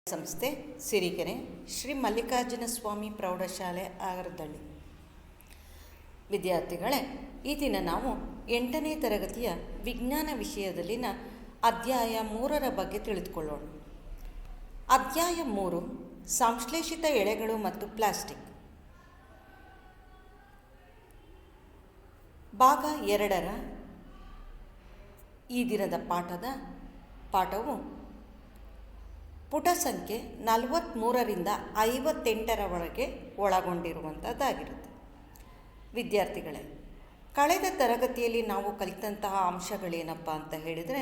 ಸಂಸ್ಥೆ ಸಿರಿಗೆರೆ ಶ್ರೀ ಮಲ್ಲಿಕಾರ್ಜುನ ಸ್ವಾಮಿ ಪ್ರೌಢಶಾಲೆ ಆಗರದಳ್ಳಿ. ವಿದ್ಯಾರ್ಥಿಗಳೇ, ಈ ದಿನ ನಾವು 8ನೇ ತರಗತಿಯ ವಿಜ್ಞಾನ ವಿಷಯದಲ್ಲಿನ ಅಧ್ಯಾಯ 3ರ ಬಗ್ಗೆ ತಿಳಿದುಕೊಳ್ಳೋಣ. ಅಧ್ಯಾಯ 3 ಸಂಶ್ಲೇಷಿತ ಎಳೆಗಳು ಮತ್ತು ಪ್ಲಾಸ್ಟಿಕ್. ಭಾಗ 2ರ ಈ ದಿನದ ಪಾಠವು ಪುಟ ಸಂಖ್ಯೆ 43ರಿಂದ 58ರವರೆಗೆ ಒಳಗೊಂಡಿರುವಂಥದ್ದಾಗಿರುತ್ತೆ. ವಿದ್ಯಾರ್ಥಿಗಳೇ, ಕಳೆದ ತರಗತಿಯಲ್ಲಿ ನಾವು ಕಲಿತಂತಹ ಅಂಶಗಳೇನಪ್ಪ ಅಂತ ಹೇಳಿದರೆ,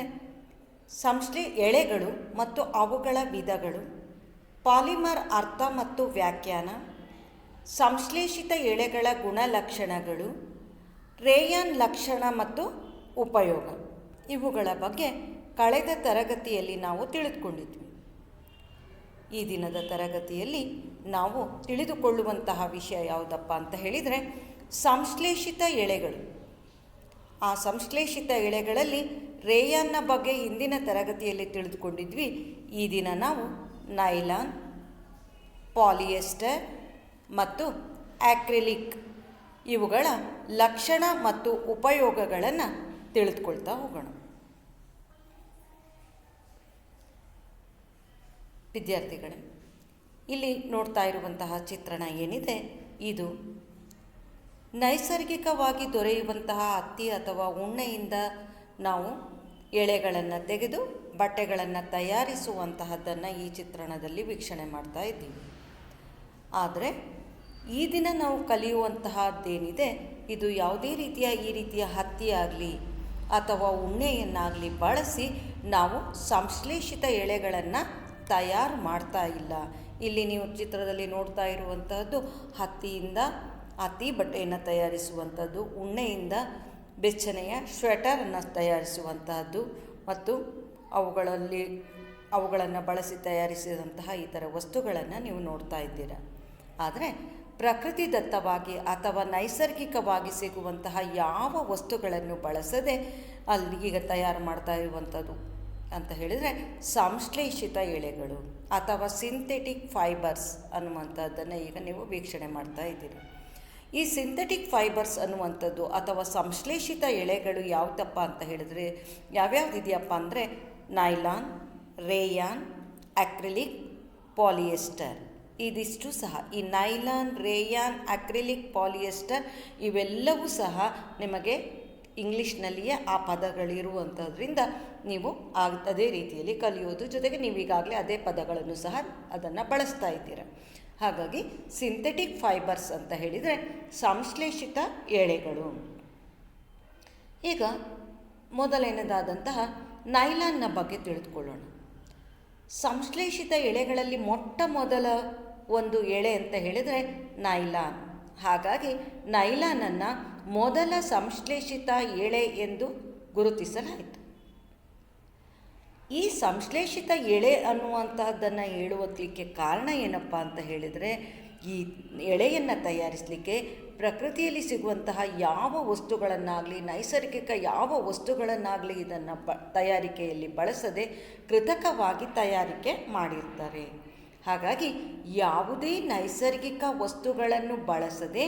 ಎಳೆಗಳು ಮತ್ತು ಅವುಗಳ ವಿಧಗಳು, ಪಾಲಿಮರ್ ಅರ್ಥ ಮತ್ತು ವ್ಯಾಖ್ಯಾನ, ಸಂಶ್ಲೇಷಿತ ಎಳೆಗಳ ಗುಣಲಕ್ಷಣಗಳು, ರೇಯಾನ್ ಲಕ್ಷಣ ಮತ್ತು ಉಪಯೋಗ, ಇವುಗಳ ಬಗ್ಗೆ ಕಳೆದ ತರಗತಿಯಲ್ಲಿ ನಾವು ತಿಳಿದುಕೊಂಡಿದ್ವಿ. ಈ ದಿನದ ತರಗತಿಯಲ್ಲಿ ನಾವು ತಿಳಿದುಕೊಳ್ಳುವಂತಹ ವಿಷಯ ಯಾವುದಪ್ಪ ಅಂತ ಹೇಳಿದರೆ, ಸಂಶ್ಲೇಷಿತ ಎಳೆಗಳು. ಆ ಸಂಶ್ಲೇಷಿತ ಎಳೆಗಳಲ್ಲಿ ರೇಯಾನ್ನ ಬಗ್ಗೆ ಹಿಂದಿನ ತರಗತಿಯಲ್ಲಿ ತಿಳಿದುಕೊಂಡಿದ್ವಿ. ಈ ದಿನ ನಾವು ನೈಲಾನ್, ಪಾಲಿಯೆಸ್ಟರ್ ಮತ್ತು ಆಕ್ರಿಲಿಕ್ ಇವುಗಳ ಲಕ್ಷಣ ಮತ್ತು ಉಪಯೋಗಗಳನ್ನು ತಿಳಿದುಕೊಳ್ತಾ ಹೋಗೋಣ. ವಿದ್ಯಾರ್ಥಿಗಳೇ, ಇಲ್ಲಿ ನೋಡ್ತಾ ಇರುವಂತಹ ಚಿತ್ರಣ ಏನಿದೆ, ಇದು ನೈಸರ್ಗಿಕವಾಗಿ ದೊರೆಯುವಂತಹ ಹತ್ತಿ ಅಥವಾ ಉಣ್ಣೆಯಿಂದ ನಾವು ಎಳೆಗಳನ್ನು ತೆಗೆದು ಬಟ್ಟೆಗಳನ್ನು ತಯಾರಿಸುವಂತಹದ್ದನ್ನು ಈ ಚಿತ್ರಣದಲ್ಲಿ ವೀಕ್ಷಣೆ ಮಾಡ್ತಾ ಇದ್ದೀವಿ. ಆದರೆ ಈ ದಿನ ನಾವು ಕಲಿಯುವಂತಹದ್ದೇನಿದೆ, ಇದು ಯಾವುದೇ ಈ ರೀತಿಯ ಹತ್ತಿ ಆಗಲಿ ಅಥವಾ ಉಣ್ಣೆಯನ್ನಾಗಲಿ ಬಳಸಿ ನಾವು ಸಂಶ್ಲೇಷಿತ ಎಳೆಗಳನ್ನು ತಯಾರು ಮಾಡ್ತಾ ಇಲ್ಲ. ಇಲ್ಲಿ ನೀವು ಚಿತ್ರದಲ್ಲಿ ನೋಡ್ತಾ ಇರುವಂತಹದ್ದು ಹತ್ತಿ ಬಟ್ಟೆಯನ್ನು ತಯಾರಿಸುವಂಥದ್ದು, ಉಣ್ಣೆಯಿಂದ ಬೆಚ್ಚನೆಯ ಸ್ವೆಟರನ್ನು ತಯಾರಿಸುವಂತಹದ್ದು ಮತ್ತು ಅವುಗಳನ್ನು ಬಳಸಿ ತಯಾರಿಸಿದಂತಹ ಈ ಥರ ವಸ್ತುಗಳನ್ನು ನೀವು ನೋಡ್ತಾ ಇದ್ದೀರ. ಆದರೆ ಪ್ರಕೃತಿದತ್ತವಾಗಿ ಅಥವಾ ನೈಸರ್ಗಿಕವಾಗಿ ಸಿಗುವಂತಹ ಯಾವ ವಸ್ತುಗಳನ್ನು ಬಳಸದೆ ಅಲ್ಲಿ ಈಗ ತಯಾರು ಮಾಡ್ತಾ ಇರುವಂಥದ್ದು ಅಂತ ಹೇಳಿದರೆ ಸಂಶ್ಲೇಷಿತ ಎಳೆಗಳು ಅಥವಾ ಸಿಂಥೆಟಿಕ್ ಫೈಬರ್ಸ್ ಅನ್ನುವಂಥದ್ದನ್ನು ಈಗ ನೀವು ವೀಕ್ಷಣೆ ಮಾಡ್ತಾ ಇದ್ದೀರಿ. ಈ ಸಿಂಥೆಟಿಕ್ ಫೈಬರ್ಸ್ ಅನ್ನುವಂಥದ್ದು ಅಥವಾ ಸಂಶ್ಲೇಷಿತ ಎಳೆಗಳು ಯಾವುದಪ್ಪ ಅಂತ ಹೇಳಿದರೆ ಯಾವ್ಯಾವುದಿದೆಯಪ್ಪ ಅಂದರೆ ನೈಲಾನ್, ರೇಯಾನ್, ಆಕ್ರಿಲಿಕ್, ಪಾಲಿಯೆಸ್ಟರ್. ಇದಿಷ್ಟು ಸಹ ಈ ನೈಲಾನ್, ರೇಯಾನ್, ಆಕ್ರಿಲಿಕ್, ಪಾಲಿಯೆಸ್ಟರ್ ಇವೆಲ್ಲವೂ ಸಹ ನಿಮಗೆ ಇಂಗ್ಲೀಷ್ನಲ್ಲಿಯೇ ಆ ಪದಗಳಿರುವಂಥದ್ರಿಂದ ನೀವು ಅದೇ ರೀತಿಯಲ್ಲಿ ಕಲಿಯೋದು, ಜೊತೆಗೆ ನೀವೀಗಾಗಲೇ ಅದೇ ಪದಗಳನ್ನು ಸಹ ಅದನ್ನು ಬಳಸ್ತಾ ಇದ್ದೀರ. ಹಾಗಾಗಿ ಸಿಂಥೆಟಿಕ್ ಫೈಬರ್ಸ್ ಅಂತ ಹೇಳಿದರೆ ಸಂಶ್ಲೇಷಿತ ಎಳೆಗಳು. ಈಗ ಮೊದಲನೇದಾದಂತಹ ನೈಲಾನ್ನ ಬಗ್ಗೆ ತಿಳಿದುಕೊಳ್ಳೋಣ. ಸಂಶ್ಲೇಷಿತ ಎಳೆಗಳಲ್ಲಿ ಮೊದಲ ಒಂದು ಎಳೆ ಅಂತ ಹೇಳಿದರೆ ನೈಲಾನ್. ಹಾಗಾಗಿ ನೈಲಾನನ್ನು ಮೊದಲ ಸಂಶ್ಲೇಷಿತ ಎಳೆ ಎಂದು ಗುರುತಿಸಲಾಯಿತು. ಈ ಸಂಶ್ಲೇಷಿತ ಎಳೆ ಅನ್ನುವಂತಹದ್ದನ್ನು ಹೇಳುವುದಕ್ಕೆ ಕಾರಣ ಏನಪ್ಪ ಅಂತ ಹೇಳಿದರೆ, ಈ ಎಳೆಯನ್ನು ತಯಾರಿಸಲಿಕ್ಕೆ ಪ್ರಕೃತಿಯಲ್ಲಿ ಸಿಗುವಂತಹ ಯಾವ ವಸ್ತುಗಳನ್ನಾಗಲಿ, ನೈಸರ್ಗಿಕ ಯಾವ ವಸ್ತುಗಳನ್ನಾಗಲಿ ಇದನ್ನು ತಯಾರಿಕೆಯಲ್ಲಿ ಬಳಸದೆ ಕೃತಕವಾಗಿ ತಯಾರಿಕೆ ಮಾಡಿರ್ತಾರೆ. ಹಾಗಾಗಿ ಯಾವುದೇ ನೈಸರ್ಗಿಕ ವಸ್ತುಗಳನ್ನು ಬಳಸದೆ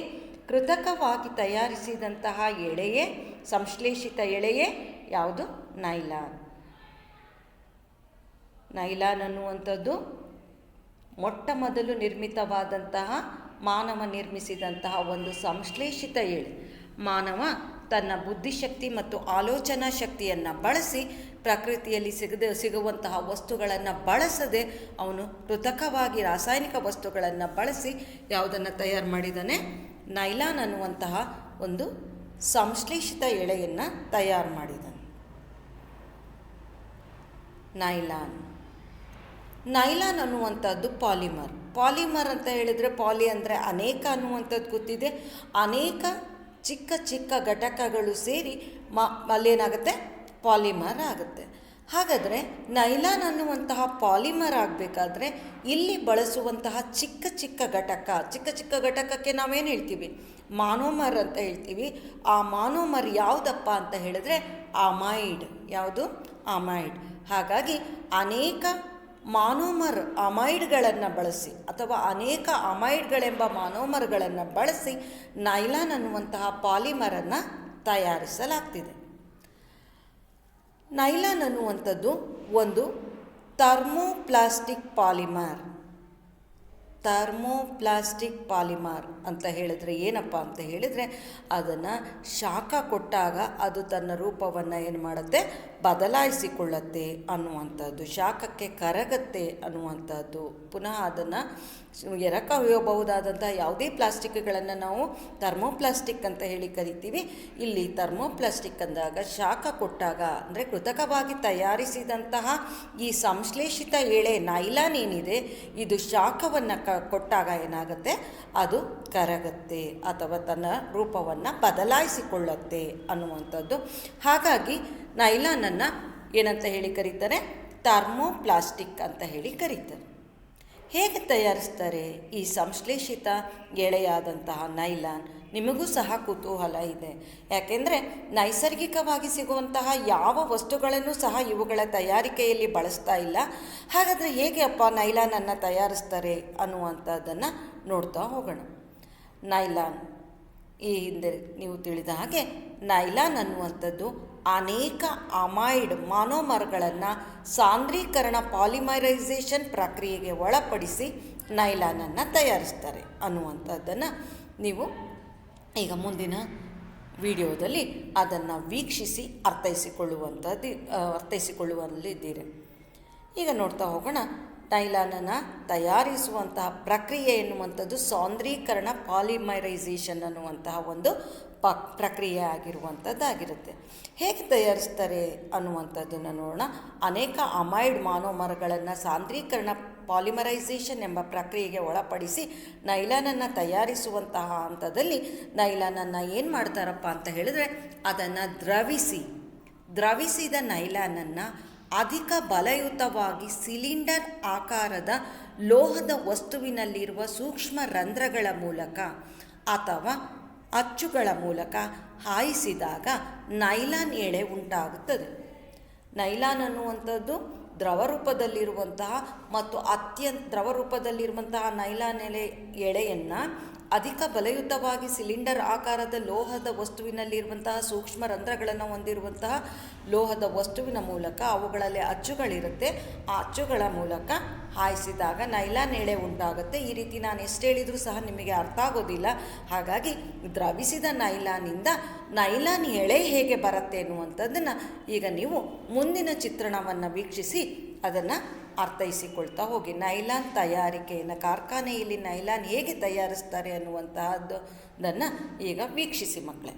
ಕೃತಕವಾಗಿ ತಯಾರಿಸಿದಂತಹ ಎಳೆಯೇ ಸಂಶ್ಲೇಷಿತ ಎಳೆಯೇ ಯಾವುದು? ನೈಲಾನ್. ನೈಲಾನ್ ಅನ್ನುವಂಥದ್ದು ಮೊದಲು ನಿರ್ಮಿತವಾದಂತಹ ಮಾನವ ನಿರ್ಮಿಸಿದಂತಹ ಒಂದು ಸಂಶ್ಲೇಷಿತ ಎಳೆ. ಮಾನವ ತನ್ನ ಬುದ್ಧಿಶಕ್ತಿ ಮತ್ತು ಆಲೋಚನಾ ಶಕ್ತಿಯನ್ನು ಬಳಸಿ ಪ್ರಕೃತಿಯಲ್ಲಿ ಸಿಗುವಂತಹ ವಸ್ತುಗಳನ್ನು ಬಳಸದೆ ಅವನು ಕೃತಕವಾಗಿ ರಾಸಾಯನಿಕ ವಸ್ತುಗಳನ್ನು ಬಳಸಿ ಯಾವುದನ್ನು ತಯಾರು ಮಾಡಿದ್ದಾನೆ? ನೈಲಾನ್ ಅನ್ನುವಂತಹ ಒಂದು ಸಂಶ್ಲೇಷಿತ ಎಳೆಯನ್ನು ತಯಾರು ಮಾಡಿದ್ದಾನೆ. ನೈಲಾನ್ ಅನ್ನುವಂಥದ್ದು ಪಾಲಿಮರ್ ಅಂತ ಹೇಳಿದರೆ, ಪಾಲಿ ಅಂದರೆ ಅನೇಕ ಅನ್ನುವಂಥದ್ದು ಗೊತ್ತಿದೆ. ಅನೇಕ ಚಿಕ್ಕ ಚಿಕ್ಕ ಘಟಕಗಳು ಸೇರಿ ಅಲ್ಲೇನಾಗುತ್ತೆ? ಪಾಲಿಮರ್ ಆಗುತ್ತೆ. ಹಾಗಾದರೆ ನೈಲಾನ್ ಅನ್ನುವಂತಹ ಪಾಲಿಮರ್ ಆಗಬೇಕಾದ್ರೆ ಇಲ್ಲಿ ಬಳಸುವಂತಹ ಚಿಕ್ಕ ಚಿಕ್ಕ ಘಟಕಕ್ಕೆ ನಾವೇನು ಹೇಳ್ತೀವಿ? ಮಾನೋಮರ್ ಅಂತ ಹೇಳ್ತೀವಿ. ಆ ಮಾನೋಮರ್ ಯಾವುದಪ್ಪ ಅಂತ ಹೇಳಿದ್ರೆ ಅಮೈಡ್. ಯಾವುದು? ಅಮೈಡ್. ಹಾಗಾಗಿ ಅನೇಕ ಮಾನೋಮರ್ ಅಮೈಡ್ಗಳನ್ನು ಬಳಸಿ ಅಥವಾ ಅನೇಕ ಅಮೈಡ್ಗಳೆಂಬ ಮಾನೋಮರ್ಗಳನ್ನು ಬಳಸಿ ನೈಲಾನ್ ಅನ್ನುವಂತಹ ಪಾಲಿಮರನ್ನು ತಯಾರಿಸಲಾಗ್ತಿದೆ. ನೈಲಾನ್ ಅನ್ನುವಂಥದ್ದು ಒಂದು ಥರ್ಮೋಪ್ಲಾಸ್ಟಿಕ್ ಪಾಲಿಮರ್ ಅಂತ ಹೇಳಿದ್ರೆ ಏನಪ್ಪ ಅಂತ ಹೇಳಿದರೆ, ಅದನ್ನು ಶಾಖ ಕೊಟ್ಟಾಗ ಅದು ತನ್ನ ರೂಪವನ್ನು ಏನು ಮಾಡುತ್ತೆ, ಬದಲಾಯಿಸಿಕೊಳ್ಳುತ್ತೆ ಅನ್ನುವಂಥದ್ದು, ಶಾಖಕ್ಕೆ ಕರಗತ್ತೆ ಅನ್ನುವಂಥದ್ದು. ಪುನಃ ಅದನ್ನು ಎರಕಬಹುದಾದಂತಹ ಯಾವುದೇ ಪ್ಲಾಸ್ಟಿಕ್ಗಳನ್ನು ನಾವು ಥರ್ಮೋಪ್ಲಾಸ್ಟಿಕ್ ಅಂತ ಹೇಳಿ ಕರಿತೀವಿ. ಇಲ್ಲಿ ಥರ್ಮೋಪ್ಲಾಸ್ಟಿಕ್ ಅಂದಾಗ ಶಾಖ ಕೊಟ್ಟಾಗ ಅಂದರೆ ಕೃತಕವಾಗಿ ತಯಾರಿಸಿದಂತಹ ಈ ಸಂಶ್ಲೇಷಿತ ಎಳೆ ನೈಲಾನ್ ಏನಿದೆ, ಇದು ಶಾಖವನ್ನು ಕೊಟ್ಟಾಗ ಏನಾಗುತ್ತೆ, ಅದು ಕರಗತ್ತೆ ಅಥವಾ ತನ್ನ ರೂಪವನ್ನು ಬದಲಾಯಿಸಿಕೊಳ್ಳುತ್ತೆ ಅನ್ನುವಂಥದ್ದು. ಹಾಗಾಗಿ ನೈಲಾನನ್ನು ಏನಂತ ಹೇಳಿ ಕರೀತಾರೆ, ಥರ್ಮೋಪ್ಲಾಸ್ಟಿಕ್ ಅಂತ ಹೇಳಿ ಕರೀತಾರೆ. ಹೇಗೆ ತಯಾರಿಸ್ತಾರೆ ಈ ಸಂಶ್ಲೇಷಿತ ಎಳೆಯಾದಂತಹ ನೈಲಾನ್? ನಿಮಗೂ ಸಹ ಕುತೂಹಲ ಇದೆ. ಯಾಕೆಂದರೆ ನೈಸರ್ಗಿಕವಾಗಿ ಸಿಗುವಂತಹ ಯಾವ ವಸ್ತುಗಳನ್ನು ಸಹ ಇವುಗಳ ತಯಾರಿಕೆಯಲ್ಲಿ ಬಳಸ್ತಾ ಇಲ್ಲ. ಹಾಗಾದರೆ ಹೇಗೆ ಅಪ್ಪ ನೈಲಾನನ್ನು ತಯಾರಿಸ್ತಾರೆ ಅನ್ನುವಂಥದ್ದನ್ನು ನೋಡ್ತಾ ಹೋಗೋಣ. ನೈಲಾನ್, ಈ ಹಿಂದೆ ನೀವು ತಿಳಿದ ಹಾಗೆ ನೈಲಾನ್ ಅನ್ನುವಂಥದ್ದು ಅನೇಕ ಅಮೈಡ್ ಮಾನೋಮರ್ಗಳನ್ನು ಸಾಂದ್ರೀಕರಣ ಪಾಲಿಮರೈಸೇಷನ್ ಪ್ರಕ್ರಿಯೆಗೆ ಒಳಪಡಿಸಿ ನೈಲಾನನ್ನು ತಯಾರಿಸ್ತಾರೆ ಅನ್ನುವಂಥದ್ದನ್ನು ನೀವು ಈಗ ಮುಂದಿನ ವಿಡಿಯೋದಲ್ಲಿ ಅದನ್ನು ವೀಕ್ಷಿಸಿ ಅರ್ಥೈಸಿಕೊಳ್ಳುವಲ್ಲಿದ್ದೀರಿ. ಈಗ ನೋಡ್ತಾ ಹೋಗೋಣ. ನೈಲಾನನ್ನು ತಯಾರಿಸುವಂತಹ ಪ್ರಕ್ರಿಯೆ ಎನ್ನುವಂಥದ್ದು ಸಾಂದ್ರೀಕರಣ ಪಾಲಿಮರೈಸೇಷನ್ ಅನ್ನುವಂತಹ ಒಂದು ಪ್ರಕ್ರಿಯೆ ಆಗಿರುವಂಥದ್ದಾಗಿರುತ್ತೆ. ಹೇಗೆ ತಯಾರಿಸ್ತಾರೆ ಅನ್ನುವಂಥದ್ದನ್ನು ನೋಡೋಣ. ಅನೇಕ ಅಮೈಡ್ ಮಾನೋಮರ್ಗಳನ್ನು ಸಾಂದ್ರೀಕರಣ ಪಾಲಿಮರೈಸೇಷನ್ ಎಂಬ ಪ್ರಕ್ರಿಯೆಗೆ ಒಳಪಡಿಸಿ ನೈಲಾನನ್ನು ತಯಾರಿಸುವಂತಹ ಹಂತದಲ್ಲಿ ನೈಲಾನನ್ನು ಏನು ಮಾಡ್ತಾರಪ್ಪ ಅಂತ ಹೇಳಿದ್ರೆ, ಅದನ್ನು ದ್ರವಿಸಿದ ನೈಲಾನನ್ನು ಅಧಿಕ ಬಲಯುತವಾಗಿ ಸಿಲಿಂಡರ್ ಆಕಾರದ ಲೋಹದ ವಸ್ತುವಿನಲ್ಲಿರುವ ಸೂಕ್ಷ್ಮ ರಂಧ್ರಗಳ ಮೂಲಕ ಅಥವಾ ಅಚ್ಚುಗಳ ಮೂಲಕ ಹಾಯಿಸಿದಾಗ ನೈಲಾನ್ ಎಳೆ ಉಂಟಾಗುತ್ತದೆ. ನೈಲಾನ್ ಅನ್ನುವಂಥದ್ದು ದ್ರವರೂಪದಲ್ಲಿರುವಂತಹ ಮತ್ತು ದ್ರವರೂಪದಲ್ಲಿರುವಂತಹ ನೈಲಾನ್ ಎಳೆಯನ್ನು ಅಧಿಕ ಬಲಯುತವಾಗಿ ಸಿಲಿಂಡರ್ ಆಕಾರದ ಲೋಹದ ವಸ್ತುವಿನಲ್ಲಿರುವಂತಹ ಸೂಕ್ಷ್ಮ ರಂಧ್ರಗಳನ್ನು ಹೊಂದಿರುವಂತಹ ಲೋಹದ ವಸ್ತುವಿನ ಮೂಲಕ, ಅವುಗಳಲ್ಲಿ ಅಚ್ಚುಗಳಿರುತ್ತೆ, ಆ ಅಚ್ಚುಗಳ ಮೂಲಕ ಹಾಯಿಸಿದಾಗ ನೈಲಾನ್ ಎಳೆ ಉಂಟಾಗುತ್ತೆ. ಈ ರೀತಿ ನಾನು ಎಷ್ಟು ಹೇಳಿದರೂ ಸಹ ನಿಮಗೆ ಅರ್ಥ ಆಗೋದಿಲ್ಲ. ಹಾಗಾಗಿ ದ್ರವಿಸಿದ ನೈಲಾನಿಂದ ನೈಲಾನ್ ಎಳೆ ಹೇಗೆ ಬರುತ್ತೆ ಎನ್ನುವಂಥದ್ದನ್ನು ಈಗ ನೀವು ಮುಂದಿನ ಚಿತ್ರಣವನ್ನು ವೀಕ್ಷಿಸಿ ಅದನ್ನು ಅರ್ಥೈಸಿಕೊಳ್ತಾ ಹೋಗಿ. ನೈಲಾನ್ ತಯಾರಿಕೆಯನ್ನು, ಕಾರ್ಖಾನೆಯಲ್ಲಿ ನೈಲಾನ್ ಹೇಗೆ ತಯಾರಿಸ್ತಾರೆ ಅನ್ನುವಂತಹದ್ದನ್ನು ಈಗ ವೀಕ್ಷಿಸಿ ಮಕ್ಕಳೇ.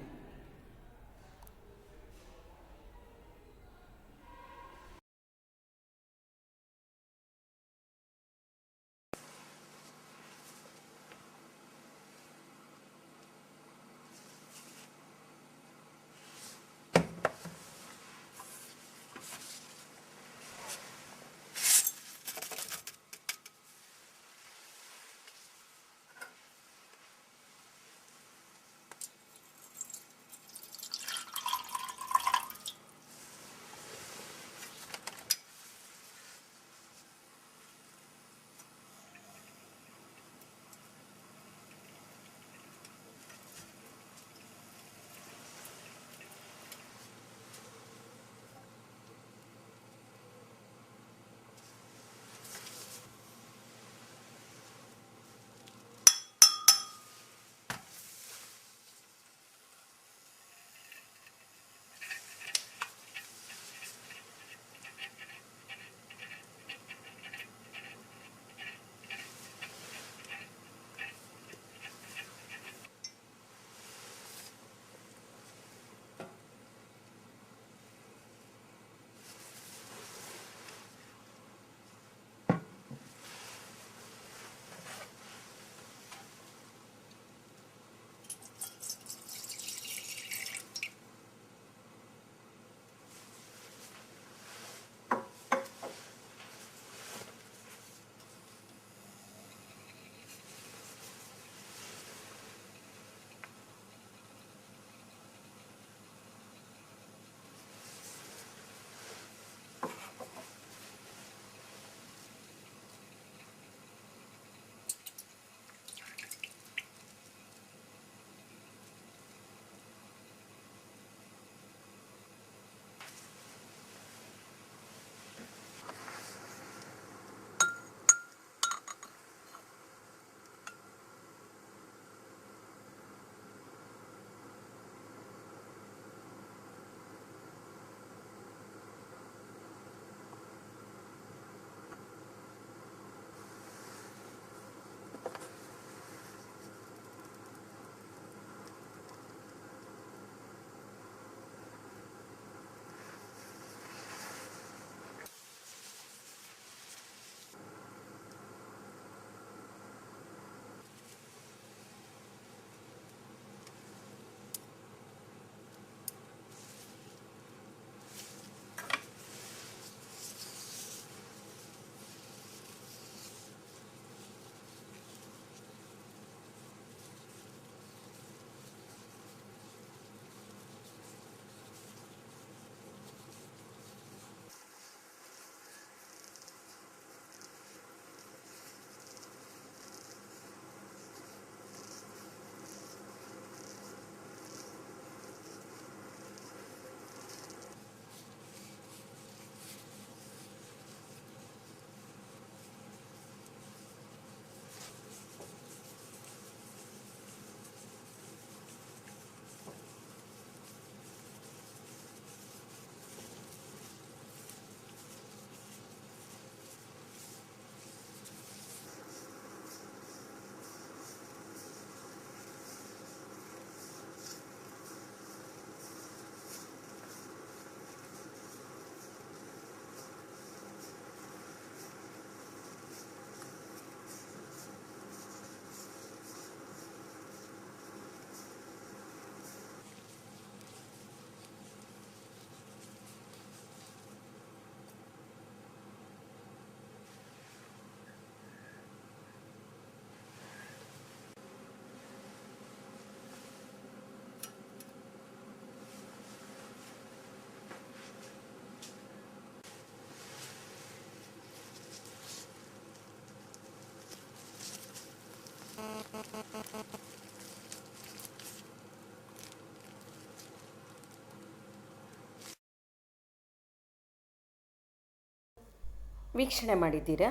ವೀಕ್ಷಣೆ ಮಾಡಿದ್ದೀರಾ?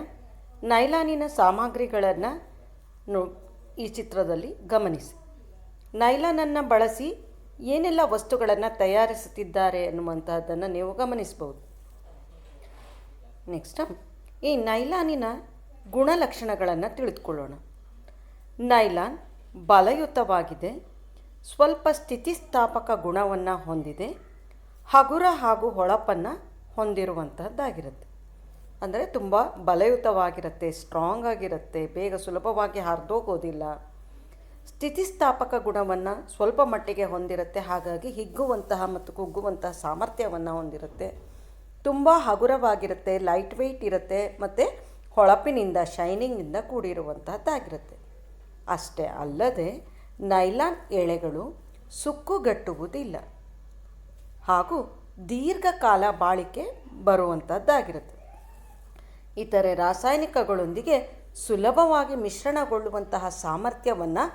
ನೈಲಾನಿನ ಸಾಮಗ್ರಿಗಳನ್ನು ಈ ಚಿತ್ರದಲ್ಲಿ ಗಮನಿಸಿ. ನೈಲಾನನ್ನು ಬಳಸಿ ಏನೆಲ್ಲ ವಸ್ತುಗಳನ್ನು ತಯಾರಿಸುತ್ತಿದ್ದಾರೆ ಅನ್ನುವಂತಹದ್ದನ್ನು ನೀವು ಗಮನಿಸಬಹುದು. ನೆಕ್ಸ್ಟ್, ಈ ನೈಲಾನಿನ ಗುಣಲಕ್ಷಣಗಳನ್ನು ತಿಳಿದುಕೊಳ್ಳೋಣ. ನೈಲಾನ್ ಬಲಯುತವಾಗಿದೆ, ಸ್ವಲ್ಪ ಸ್ಥಿತಿಸ್ಥಾಪಕ ಗುಣವನ್ನು ಹೊಂದಿದೆ, ಹಗುರ ಹಾಗೂ ಹೊಳಪನ್ನು ಹೊಂದಿರುವಂತಹದ್ದಾಗಿರುತ್ತೆ. ಅಂದರೆ ತುಂಬ ಬಲಯುತವಾಗಿರುತ್ತೆ, ಸ್ಟ್ರಾಂಗ್ ಆಗಿರುತ್ತೆ, ಬೇಗ ಸುಲಭವಾಗಿ ಹರಿದೋಗೋದಿಲ್ಲ. ಸ್ಥಿತಿಸ್ಥಾಪಕ ಗುಣವನ್ನು ಸ್ವಲ್ಪ ಮಟ್ಟಿಗೆ ಹೊಂದಿರುತ್ತೆ, ಹಾಗಾಗಿ ಹಿಗ್ಗುವಂತಹ ಮತ್ತು ಕುಗ್ಗುವಂತಹ ಸಾಮರ್ಥ್ಯವನ್ನು ಹೊಂದಿರುತ್ತೆ. ತುಂಬ ಹಗುರವಾಗಿರುತ್ತೆ, ಲೈಟ್ ವೆಯ್ಟ್ ಇರುತ್ತೆ ಮತ್ತು ಹೊಳಪಿನಿಂದ ಶೈನಿಂಗಿಂದ ಕೂಡಿರುವಂತಹದ್ದಾಗಿರುತ್ತೆ. ಅಷ್ಟೇ ಅಲ್ಲದೆ ನೈಲಾನ್ ಎಳೆಗಳು ಸುಕ್ಕುಗಟ್ಟುವುದಿಲ್ಲ ಹಾಗೂ ದೀರ್ಘಕಾಲ ಬಾಳಿಕೆ ಬರುವಂಥದ್ದಾಗಿರುತ್ತೆ. ಇತರೆ ರಾಸಾಯನಿಕಗಳೊಂದಿಗೆ ಸುಲಭವಾಗಿ ಮಿಶ್ರಣಗೊಳ್ಳುವಂತಹ ಸಾಮರ್ಥ್ಯವನ್ನು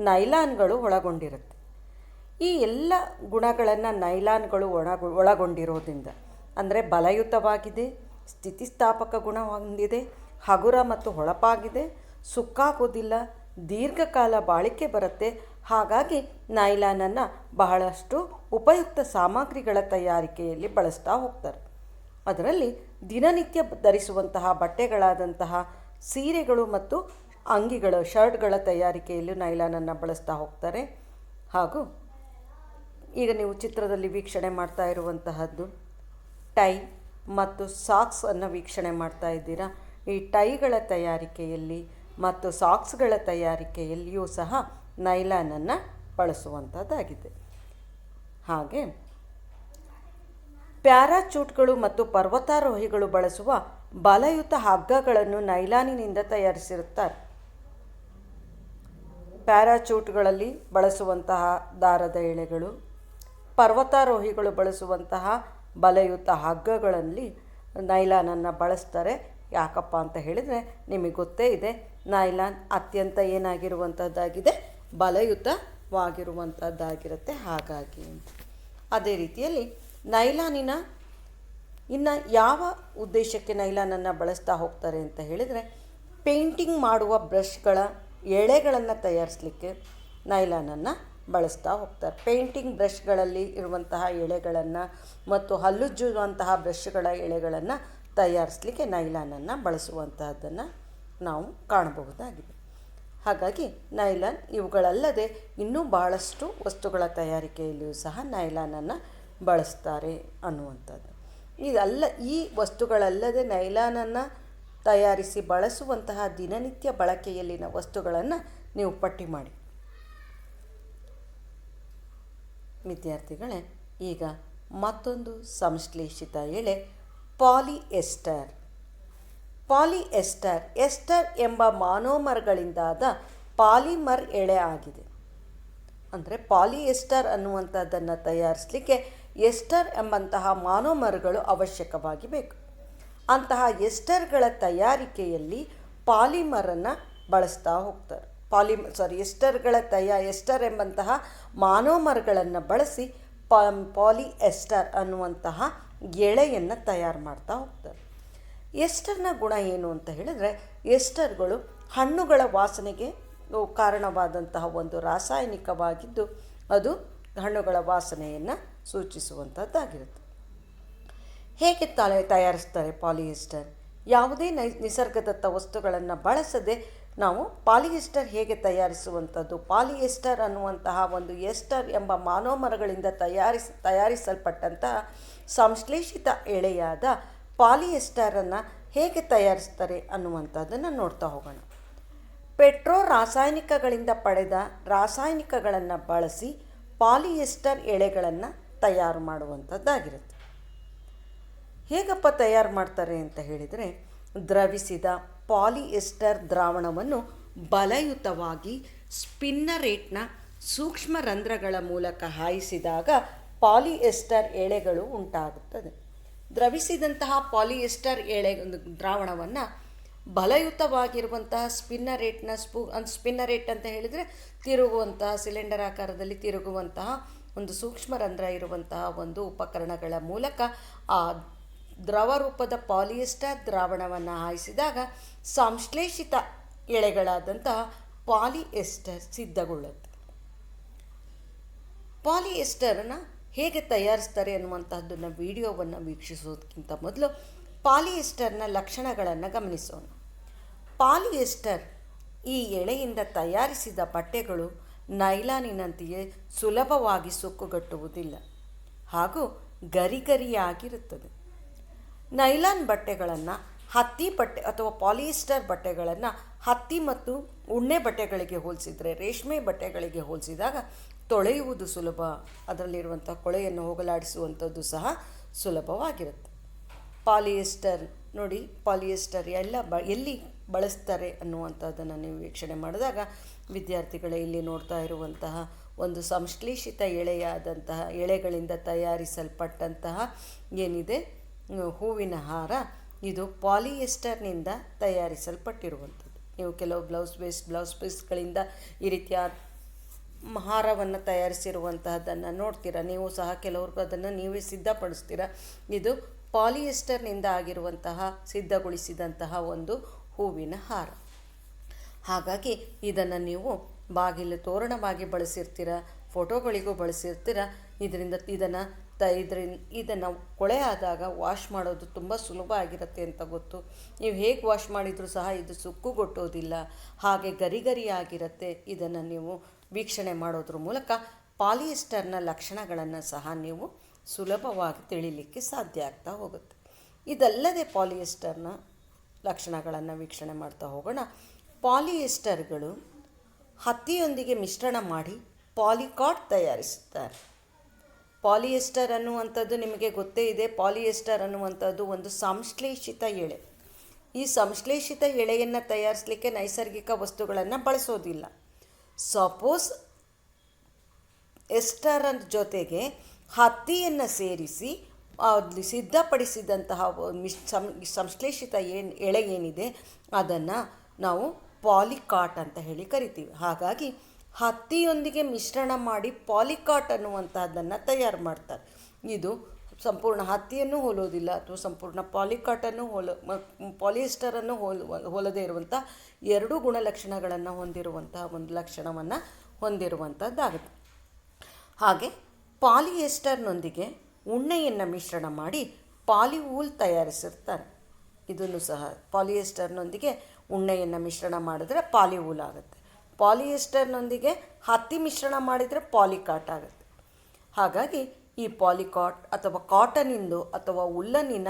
ನೈಲಾನ್ಗಳು ಒಳಗೊಂಡಿರುತ್ತೆ. ಈ ಎಲ್ಲ ಗುಣಗಳನ್ನು ನೈಲಾನ್ಗಳು ಒಳಗೊಂಡಿರೋದ್ರಿಂದ, ಅಂದರೆ ಬಲಯುತವಾಗಿದೆ, ಸ್ಥಿತಿಸ್ಥಾಪಕ ಗುಣ ಹೊಂದಿದೆ, ಹಗುರ ಮತ್ತು ಹೊಳಪಾಗಿದೆ, ಸುಕ್ಕಾಗೋದಿಲ್ಲ, ದೀರ್ಘಕಾಲ ಬಾಳಿಕೆ ಬರುತ್ತೆ. ಹಾಗಾಗಿ ನೈಲಾನನ್ನು ಬಹಳಷ್ಟು ಉಪಯುಕ್ತ ಸಾಮಗ್ರಿಗಳ ತಯಾರಿಕೆಯಲ್ಲಿ ಬಳಸ್ತಾ ಹೋಗ್ತಾರೆ. ಅದರಲ್ಲಿ ದಿನನಿತ್ಯ ಧರಿಸುವಂತಹ ಬಟ್ಟೆಗಳಾದಂತಹ ಸೀರೆಗಳು ಮತ್ತು ಅಂಗಿಗಳು, ಶರ್ಟ್ಗಳ ತಯಾರಿಕೆಯಲ್ಲೂ ನೈಲಾನನ್ನು ಬಳಸ್ತಾ ಹೋಗ್ತಾರೆ. ಹಾಗೂ ಈಗ ನೀವು ಚಿತ್ರದಲ್ಲಿ ವೀಕ್ಷಣೆ ಮಾಡ್ತಾ ಇರುವಂತಹದ್ದು ಟೈ ಮತ್ತು ಸಾಕ್ಸನ್ನು ವೀಕ್ಷಣೆ ಮಾಡ್ತಾ ಇದ್ದೀರಾ. ಈ ಟೈಗಳ ತಯಾರಿಕೆಯಲ್ಲಿ ಮತ್ತು ಸಾಕ್ಸ್ಗಳ ತಯಾರಿಕೆಯಲ್ಲಿಯೂ ಸಹ ನೈಲಾನನ್ನು ಬಳಸುವಂಥದ್ದಾಗಿದೆ. ಹಾಗೆ ಪ್ಯಾರಾಚೂಟ್ಗಳು ಮತ್ತು ಪರ್ವತಾರೋಹಿಗಳು ಬಳಸುವ ಬಲಯುತ ಹಗ್ಗಗಳನ್ನು ನೈಲಾನಿನಿಂದ ತಯಾರಿಸಿರುತ್ತಾರೆ. ಪ್ಯಾರಾಚೂಟ್ಗಳಲ್ಲಿ ಬಳಸುವಂತಹ ದಾರದ ಎಳೆಗಳು, ಪರ್ವತಾರೋಹಿಗಳು ಬಳಸುವಂತಹ ಬಲಯುತ ಹಗ್ಗಗಳಲ್ಲಿ ನೈಲಾನನ್ನು ಬಳಸ್ತಾರೆ. ಯಾಕಪ್ಪ ಅಂತ ಹೇಳಿದರೆ ನಿಮಗೆ ಗೊತ್ತೇ ಇದೆ, ನೈಲಾನ್ ಅತ್ಯಂತ ಏನಾಗಿರುವಂಥದ್ದಾಗಿದೆ, ಬಲಯುತವಾಗಿರುವಂಥದ್ದಾಗಿರುತ್ತೆ. ಹಾಗಾಗಿ ಅದೇ ರೀತಿಯಲ್ಲಿ ನೈಲಾನಿನ ಇನ್ನು ಯಾವ ಉದ್ದೇಶಕ್ಕೆ ನೈಲಾನನ್ನು ಬಳಸ್ತಾ ಹೋಗ್ತಾರೆ ಅಂತ ಹೇಳಿದರೆ, ಪೇಂಟಿಂಗ್ ಮಾಡುವ ಬ್ರಷ್ಗಳ ಎಳೆಗಳನ್ನು ತಯಾರಿಸಲಿಕ್ಕೆ ನೈಲಾನನ್ನು ಬಳಸ್ತಾ ಹೋಗ್ತಾರೆ. ಪೇಂಟಿಂಗ್ ಬ್ರಷ್ಗಳಲ್ಲಿ ಇರುವಂತಹ ಎಳೆಗಳನ್ನು ಮತ್ತು ಹಲ್ಲುಜ್ಜುವಂತಹ ಬ್ರಷ್ಗಳ ಎಳೆಗಳನ್ನು ತಯಾರಿಸಲಿಕ್ಕೆ ನೈಲಾನನ್ನು ಬಳಸುವಂತಹದ್ದನ್ನು ನಾವು ಕಾಣಬಹುದಾಗಿದೆ. ಹಾಗಾಗಿ ನೈಲಾನ್ ಇವುಗಳಲ್ಲದೆ ಇನ್ನೂ ಬಹಳಷ್ಟು ವಸ್ತುಗಳ ತಯಾರಿಕೆಯಲ್ಲಿಯೂ ಸಹ ನೈಲಾನನ್ನು ಬಳಸ್ತಾರೆ ಅನ್ನುವಂಥದ್ದು. ಈ ವಸ್ತುಗಳಲ್ಲದೆ ನೈಲಾನನ್ನು ತಯಾರಿಸಿ ಬಳಸುವಂತಹ ದಿನನಿತ್ಯ ಬಳಕೆಯಲ್ಲಿನ ವಸ್ತುಗಳನ್ನು ನೀವು ಪಟ್ಟಿ ಮಾಡಿ. ವಿದ್ಯಾರ್ಥಿಗಳೇ, ಈಗ ಮತ್ತೊಂದು ಸಂಶ್ಲೇಷಿತ ಎಳೆ ಪಾಲಿಎಸ್ಟರ್. ಪಾಲಿಎಸ್ಟರ್ ಎಸ್ಟರ್ ಎಂಬ ಮಾನೋಮರ್ಗಳಿಂದಾದ ಪಾಲಿಮರ್ ಎಳೆ ಆಗಿದೆ. ಅಂದರೆ ಪಾಲಿಎಸ್ಟರ್ ಅನ್ನುವಂಥದ್ದನ್ನು ತಯಾರಿಸಲಿಕ್ಕೆ ಎಸ್ಟರ್ ಎಂಬಂತಹ ಮಾನೋಮರ್ಗಳು ಅವಶ್ಯಕವಾಗಿ ಬೇಕು. ಅಂತಹ ಎಸ್ಟರ್ಗಳ ತಯಾರಿಕೆಯಲ್ಲಿ ಪಾಲಿಮರನ್ನು ಬಳಸ್ತಾ ಹೋಗ್ತಾರೆ. ಎಸ್ಟರ್ ಎಂಬಂತಹ ಮಾನೋಮರ್ಗಳನ್ನು ಬಳಸಿ ಪಾಲಿಎಸ್ಟರ್ ಅನ್ನುವಂತಹ ಎಳೆಯನ್ನು ತಯಾರು ಮಾಡ್ತಾ ಹೋಗ್ತಾರೆ. ಎಸ್ಟರ್ನ ಗುಣ ಏನು ಅಂತ ಹೇಳಿದರೆ, ಎಸ್ಟರ್ಗಳು ಹಣ್ಣುಗಳ ವಾಸನೆಗೆ ಕಾರಣವಾದಂತಹ ಒಂದು ರಾಸಾಯನಿಕವಾಗಿದ್ದು, ಅದು ಹಣ್ಣುಗಳ ವಾಸನೆಯನ್ನು ಸೂಚಿಸುವಂಥದ್ದಾಗಿರುತ್ತೆ. ಹೇಗೆ ತಯಾರಿಸ್ತಾರೆ ಪಾಲಿಎಸ್ಟರ್? ಯಾವುದೇ ನೈಸರ್ಗದತ್ತ ವಸ್ತುಗಳನ್ನು ಬಳಸದೆ ನಾವು ಪಾಲಿಎಸ್ಟರ್ ಹೇಗೆ ತಯಾರಿಸುವಂಥದ್ದು? ಪಾಲಿಎಸ್ಟರ್ ಅನ್ನುವಂತಹ ಒಂದು ಎಸ್ಟರ್ ಎಂಬ ಮಾನೋಮರಗಳಿಂದ ತಯಾರಿಸಲ್ಪಟ್ಟಂತಹ ಸಂಶ್ಲೇಷಿತ ಎಳೆಯಾದ ಪಾಲಿಎಸ್ಟರನ್ನು ಹೇಗೆ ತಯಾರಿಸ್ತಾರೆ ಅನ್ನುವಂಥದ್ದನ್ನು ನೋಡ್ತಾ ಹೋಗೋಣ. ಪೆಟ್ರೋ ರಾಸಾಯನಿಕಗಳಿಂದ ಪಡೆದ ರಾಸಾಯನಿಕಗಳನ್ನು ಬಳಸಿ ಪಾಲಿಎಸ್ಟರ್ ಎಳೆಗಳನ್ನು ತಯಾರು ಮಾಡುವಂಥದ್ದಾಗಿರುತ್ತೆ. ಹೇಗಪ್ಪ ತಯಾರು ಮಾಡ್ತಾರೆ ಅಂತ ಹೇಳಿದರೆ, ದ್ರವಿಸಿದ ಪಾಲಿಎಸ್ಟರ್ ದ್ರಾವಣವನ್ನು ಬಲಯುತವಾಗಿ ಸ್ಪಿನ್ನರೇಟ್ನ ಸೂಕ್ಷ್ಮ ರಂಧ್ರಗಳ ಮೂಲಕ ಹಾಯಿಸಿದಾಗ ಪಾಲಿಎಸ್ಟರ್ ಎಳೆಗಳು ಉಂಟಾಗುತ್ತದೆ. ದ್ರವಿಸಿದಂತಹ ಪಾಲಿಎಸ್ಟರ್ ದ್ರಾವಣವನ್ನು ಬಲಯುತವಾಗಿರುವಂತಹ ಸ್ಪಿನ್ನರೇಟ್ ಅಂತ ಹೇಳಿದರೆ ತಿರುಗುವಂತಹ ಸಿಲಿಂಡರ್ ಆಕಾರದಲ್ಲಿ ತಿರುಗುವಂತಹ ಒಂದು ಸೂಕ್ಷ್ಮ ರಂಧ್ರ ಇರುವಂತಹ ಒಂದು ಉಪಕರಣಗಳ ಮೂಲಕ ಆ ದ್ರವ ರೂಪದ ಪಾಲಿಯೆಸ್ಟರ್ ದ್ರಾವಣವನ್ನು ಹಾಯಿಸಿದಾಗ ಸಂಶ್ಲೇಷಿತ ಎಳೆಗಳಾದಂತಹ ಪಾಲಿಯೆಸ್ಟರ್ ಸಿದ್ಧಗೊಳ್ಳುತ್ತೆ. ಪಾಲಿಯೆಸ್ಟರನ್ನು ಹೇಗೆ ತಯಾರಿಸ್ತಾರೆ ಅನ್ನುವಂತಹದ್ದನ್ನು ವಿಡಿಯೋವನ್ನು ವೀಕ್ಷಿಸೋದಕ್ಕಿಂತ ಮೊದಲು ಪಾಲಿಯೆಸ್ಟರ್ನ ಲಕ್ಷಣಗಳನ್ನು ಗಮನಿಸೋಣ. ಪಾಲಿಯೆಸ್ಟರ್ ಈ ಎಳೆಯಿಂದ ತಯಾರಿಸಿದ ಬಟ್ಟೆಗಳು ನೈಲಾನಿನಂತೆಯೇ ಸುಲಭವಾಗಿ ಸುಕ್ಕುಗಟ್ಟುವುದಿಲ್ಲ ಹಾಗೂ ಗರಿಗರಿಯಾಗಿರುತ್ತದೆ. ನೈಲಾನ್ ಬಟ್ಟೆಗಳನ್ನು ಹತ್ತಿ ಬಟ್ಟೆ ಅಥವಾ ಪಾಲಿಯೆಸ್ಟರ್ ಬಟ್ಟೆಗಳನ್ನು ಹತ್ತಿ ಮತ್ತು ಉಣ್ಣೆ ಬಟ್ಟೆಗಳಿಗೆ ಹೋಲಿಸಿದರೆ, ರೇಷ್ಮೆ ಬಟ್ಟೆಗಳಿಗೆ ಹೋಲಿಸಿದಾಗ ತೊಳೆಯುವುದು ಸುಲಭ, ಅದರಲ್ಲಿರುವಂಥ ಕೊಳೆಯನ್ನು ಹೋಗಲಾಡಿಸುವಂಥದ್ದು ಸಹ ಸುಲಭವಾಗಿರುತ್ತೆ. ಪಾಲಿಯೆಸ್ಟರ್ ನೋಡಿ, ಪಾಲಿಯೆಸ್ಟರ್ ಎಲ್ಲಿ ಬಳಸ್ತಾರೆ ಅನ್ನುವಂಥದ್ದನ್ನು ನೀವು ವೀಕ್ಷಣೆ ಮಾಡಿದಾಗ ವಿದ್ಯಾರ್ಥಿಗಳೇ ಇಲ್ಲಿ ನೋಡ್ತಾ ಇರುವಂತಹ ಒಂದು ಸಂಶ್ಲೇಷಿತ ಎಳೆಗಳಿಂದ ತಯಾರಿಸಲ್ಪಟ್ಟಂತಹ ಏನಿದೆ ಹೂವಿನ ಹಾರ, ಇದು ಪಾಲಿಯೆಸ್ಟರ್ನಿಂದ ತಯಾರಿಸಲ್ಪಟ್ಟಿರುವಂಥದ್ದು. ನೀವು ಕೆಲವು ಬ್ಲೌಸ್ ಪೀಸ್ಗಳಿಂದ ಈ ರೀತಿಯ ಹಾರವನ್ನು ತಯಾರಿಸಿರುವಂತಹದ್ದನ್ನು ನೋಡ್ತೀರಾ. ನೀವು ಸಹ ಕೆಲವರು ಅದನ್ನು ನೀವೇ ಸಿದ್ಧಪಡಿಸ್ತೀರ. ಇದು ಪಾಲಿಯೆಸ್ಟರ್ನಿಂದ ಆಗಿರುವಂತಹ ಸಿದ್ಧಗೊಳಿಸಿದಂತಹ ಒಂದು ಹೂವಿನ ಹಾರ. ಹಾಗಾಗಿ ಇದನ್ನು ನೀವು ಬಾಗಿಲು ತೋರಣವಾಗಿ ಬಳಸಿರ್ತೀರ, ಫೋಟೋಗಳಿಗೂ ಬಳಸಿರ್ತೀರ. ಇದನ್ನು ಕೊಳೆ ಆದಾಗ ವಾಶ್ ಮಾಡೋದು ತುಂಬ ಸುಲಭ ಆಗಿರುತ್ತೆ ಅಂತ ಗೊತ್ತು. ನೀವು ಹೇಗೆ ವಾಶ್ ಮಾಡಿದರೂ ಸಹ ಇದು ಸುಕ್ಕುಗೊಟ್ಟೋದಿಲ್ಲ, ಹಾಗೆ ಗರಿಗರಿಯಾಗಿರುತ್ತೆ. ಇದನ್ನು ನೀವು ವೀಕ್ಷಣೆ ಮಾಡೋದ್ರ ಮೂಲಕ ಪಾಲಿಯೆಸ್ಟರ್ನ ಲಕ್ಷಣಗಳನ್ನು ಸಹ ನೀವು ಸುಲಭವಾಗಿ ತಿಳಿಲಿಕ್ಕೆ ಸಾಧ್ಯ ಆಗ್ತಾ ಹೋಗುತ್ತೆ. ಇದಲ್ಲದೆ ಪಾಲಿಯೆಸ್ಟರ್ನ ಲಕ್ಷಣಗಳನ್ನು ವೀಕ್ಷಣೆ ಮಾಡ್ತಾ ಹೋಗೋಣ. ಪಾಲಿಯೆಸ್ಟರ್ಗಳು ಹತ್ತಿಯೊಂದಿಗೆ ಮಿಶ್ರಣ ಮಾಡಿ ಪಾಲಿಕಾಟ್ ತಯಾರಿಸುತ್ತಾರೆ. ಪಾಲಿಯೆಸ್ಟರ್ ಅನ್ನುವಂಥದ್ದು ನಿಮಗೆ ಗೊತ್ತೇ ಇದೆ. ಪಾಲಿಯೆಸ್ಟರ್ ಅನ್ನುವಂಥದ್ದು ಒಂದು ಸಂಶ್ಲೇಷಿತ ಎಳೆ. ಈ ಸಂಶ್ಲೇಷಿತ ಎಳೆಯನ್ನು ತಯಾರಿಸಲಿಕ್ಕೆ ನೈಸರ್ಗಿಕ ವಸ್ತುಗಳನ್ನು ಬಳಸೋದಿಲ್ಲ. ಸಪೋಸ್ ಎಸ್ಟರ್ ಜೊತೆಗೆ ಹತ್ತಿಯನ್ನು ಸೇರಿಸಿ ಸಿದ್ಧಪಡಿಸಿದಂತಹ ಸಂಶ್ಲೇಷಿತ ಎಳೆ ಏನಿದೆ ಅದನ್ನು ನಾವು ಪಾಲಿಕಾಟ್ ಅಂತ ಹೇಳಿ ಕರಿತೀವಿ. ಹಾಗಾಗಿ ಹತ್ತಿಯೊಂದಿಗೆ ಮಿಶ್ರಣ ಮಾಡಿ ಪಾಲಿಕಾಟ್ ಅನ್ನುವಂಥದ್ದನ್ನು ತಯಾರು ಮಾಡ್ತಾರೆ. ಇದು ಸಂಪೂರ್ಣ ಹತ್ತಿಯನ್ನು ಹೋಲೋದಿಲ್ಲ ಅಥವಾ ಸಂಪೂರ್ಣ ಪಾಲಿಯೆಸ್ಟರನ್ನು ಹೋಲದೇ ಇರುವಂಥ ಎರಡೂ ಗುಣಲಕ್ಷಣಗಳನ್ನು ಹೊಂದಿರುವಂತಹ ಒಂದು ಲಕ್ಷಣವನ್ನು ಹೊಂದಿರುವಂಥದ್ದಾಗುತ್ತೆ. ಹಾಗೆ ಪಾಲಿಯೆಸ್ಟರ್ನೊಂದಿಗೆ ಉಣ್ಣೆಯನ್ನು ಮಿಶ್ರಣ ಮಾಡಿ ಪಾಲಿವೂಲ್ ತಯಾರಿಸಿರ್ತಾರೆ. ಇದನ್ನು ಸಹ ಪಾಲಿಯೆಸ್ಟರ್ನೊಂದಿಗೆ ಉಣ್ಣೆಯನ್ನು ಮಿಶ್ರಣ ಮಾಡಿದ್ರೆ ಪಾಲಿವೂಲ್ ಆಗುತ್ತೆ. ಪಾಲಿಯೆಸ್ಟರ್ನೊಂದಿಗೆ ಹತ್ತಿ ಮಿಶ್ರಣ ಮಾಡಿದರೆ ಪಾಲಿಕಾಟ್ ಆಗುತ್ತೆ. ಹಾಗಾಗಿ ಈ ಪಾಲಿಕಾಟ್ ಅಥವಾ ಕಾಟನಿಂದು ಅಥವಾ ಉಲ್ಲನಿನ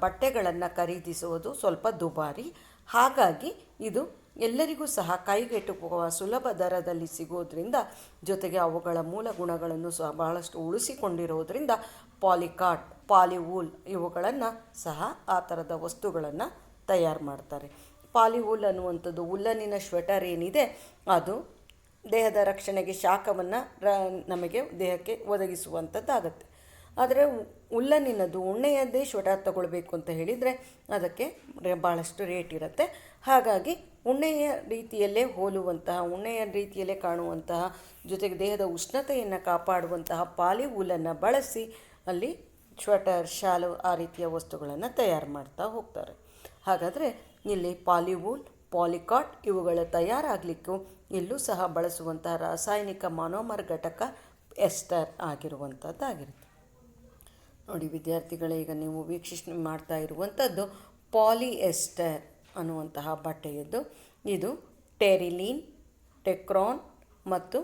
ಬಟ್ಟೆಗಳನ್ನು ಖರೀದಿಸುವುದು ಸ್ವಲ್ಪ ದುಬಾರಿ. ಹಾಗಾಗಿ ಇದು ಎಲ್ಲರಿಗೂ ಸಹ ಕೈಗೆಟುಕುವ ಸುಲಭ ದರದಲ್ಲಿ ಸಿಗೋದ್ರಿಂದ, ಜೊತೆಗೆ ಅವುಗಳ ಮೂಲ ಗುಣಗಳನ್ನು ಸಹ ಬಹಳಷ್ಟು ಉಳಿಸಿಕೊಂಡಿರೋದ್ರಿಂದ ಪಾಲಿಕಾಟ್, ಪಾಲಿವೂಲ್ ಇವುಗಳನ್ನು ಸಹ ಆ ಥರದ ವಸ್ತುಗಳನ್ನು ತಯಾರು ಮಾಡ್ತಾರೆ. ಪಾಲಿವೂಲ್ ಅನ್ನುವಂಥದ್ದು ಉಲ್ಲನಿನ ಸ್ವೆಟರ್ ಏನಿದೆ ಅದು ದೇಹದ ರಕ್ಷಣೆಗೆ ಶಾಖವನ್ನು ನಮಗೆ ದೇಹಕ್ಕೆ ಒದಗಿಸುವಂಥದ್ದಾಗತ್ತೆ. ಆದರೆ ಉಲ್ಲನಿನದು ಉಣ್ಣೆಯದ್ದೇ ಸ್ವೆಟರ್ ತಗೊಳ್ಬೇಕು ಅಂತ ಹೇಳಿದರೆ ಅದಕ್ಕೆ ಭಾಳಷ್ಟು ರೇಟ್ ಇರುತ್ತೆ. ಹಾಗಾಗಿ ಉಣ್ಣೆಯ ರೀತಿಯಲ್ಲೇ ಕಾಣುವಂತಹ ಜೊತೆಗೆ ದೇಹದ ಉಷ್ಣತೆಯನ್ನು ಕಾಪಾಡುವಂತಹ ಪಾಲಿವೂಲನ್ನು ಬಳಸಿ ಅಲ್ಲಿ ಸ್ವೆಟರ್, ಶಾಲು ಆ ರೀತಿಯ ವಸ್ತುಗಳನ್ನು ತಯಾರು ಮಾಡ್ತಾ ಹೋಗ್ತಾರೆ. ಹಾಗಾದರೆ ಇಲ್ಲಿ ಪಾಲಿವೂಲ್, ಪಾಲಿಕಾಟ್ ಇವುಗಳ ತಯಾರಾಗಲಿಕ್ಕೂ ಇಲ್ಲೂ ಸಹ ಬಳಸುವಂತಹ ರಾಸಾಯನಿಕ ಮಾನೋಮರ್ ಘಟಕ ಎಸ್ಟರ್ ಆಗಿರುವಂಥದ್ದಾಗಿರುತ್ತೆ. ನೋಡಿ ವಿದ್ಯಾರ್ಥಿಗಳೇ, ಈಗ ನೀವು ವೀಕ್ಷಣೆ ಮಾಡ್ತಾ ಇರುವಂಥದ್ದು ಪಾಲಿಯೆಸ್ಟರ್ ಅನ್ನುವಂತಹ ಬಟ್ಟೆಯದ್ದು. ಇದು ಟೆರಿಲಿನ್, ಟೆಕ್ರಾನ್ ಮತ್ತು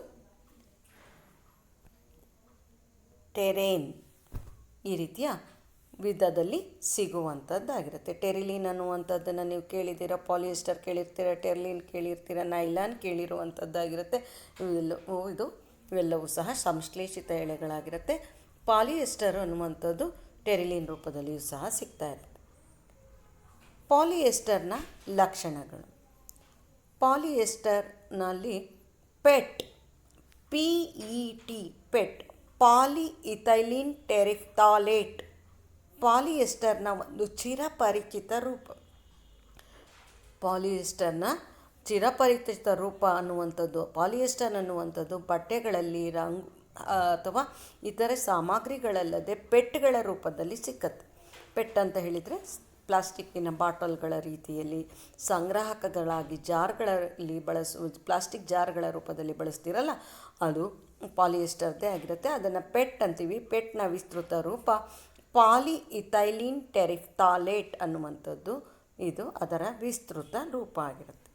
ಟೆರೇನ್ ಈ ರೀತಿಯ ವಿಧದಲ್ಲಿ ಸಿಗುವಂಥದ್ದಾಗಿರುತ್ತೆ. ಟೆರಿಲಿನ್ ಅನ್ನುವಂಥದ್ದನ್ನು ನೀವು ಕೇಳಿದ್ದೀರ, ಪಾಲಿಯೆಸ್ಟರ್ ಕೇಳಿರ್ತೀರ, ಟೆರಿಲಿನ್ ಕೇಳಿರ್ತೀರ, ನೈಲಾನ್ ಕೇಳಿರುವಂಥದ್ದಾಗಿರುತ್ತೆ. ಇವೆಲ್ಲವೂ ಸಹ ಸಂಶ್ಲೇಷಿತ ಎಳೆಗಳಾಗಿರುತ್ತೆ. ಪಾಲಿಯೆಸ್ಟರ್ ಅನ್ನುವಂಥದ್ದು ಟೆರಿಲಿನ್ ರೂಪದಲ್ಲಿಯೂ ಸಹ ಸಿಗ್ತಾ ಇರುತ್ತೆ. ಪಾಲಿಯೆಸ್ಟರ್ನ ಲಕ್ಷಣಗಳು. ಪಾಲಿಯೆಸ್ಟರ್ನಲ್ಲಿ ಪೆಟ್, PET, ಪಾಲಿಇಥೈಲಿನ್ ಟೆರಿಫ್ತಾಲೇಟ್ ಪಾಲಿಯೆಸ್ಟರ್ನ ಒಂದು ಚಿರಪರಿಚಿತ ರೂಪ. ಪಾಲಿಯೆಸ್ಟರ್ನ ಚಿರಪರಿಚಿತ ರೂಪ ಅನ್ನುವಂಥದ್ದು, ಪಾಲಿಯೆಸ್ಟರ್ ಅನ್ನುವಂಥದ್ದು ಬಟ್ಟೆಗಳಲ್ಲಿ ಅಥವಾ ಇತರೆ ಸಾಮಗ್ರಿಗಳಲ್ಲದೆ ಪೆಟ್ಗಳ ರೂಪದಲ್ಲಿ ಸಿಕ್ಕತ್ತೆ. ಪೆಟ್ ಅಂತ ಹೇಳಿದರೆ ಪ್ಲಾಸ್ಟಿಕ್ಕಿನ ಬಾಟಲ್ಗಳ ರೀತಿಯಲ್ಲಿ ಸಂಗ್ರಾಹಕಗಳಾಗಿ ಜಾರ್ಗಳಲ್ಲಿ ಪ್ಲಾಸ್ಟಿಕ್ ಜಾರ್ಗಳ ರೂಪದಲ್ಲಿ ಬಳಸ್ತಿರಲ್ಲ, ಅದು ಪಾಲಿಯೆಸ್ಟರ್ದೇ ಆಗಿರುತ್ತೆ. ಅದನ್ನು ಪೆಟ್ ಅಂತೀವಿ. ಪೆಟ್ನ ವಿಸ್ತೃತ ರೂಪ ಪಾಲಿಇಥೈಲೀನ್ ಟೆರಿಫ್ತಾಲೇಟ್ ಅನ್ನುವಂಥದ್ದು. ಇದು ಅದರ ವಿಸ್ತೃತ ರೂಪ ಆಗಿರುತ್ತೆ.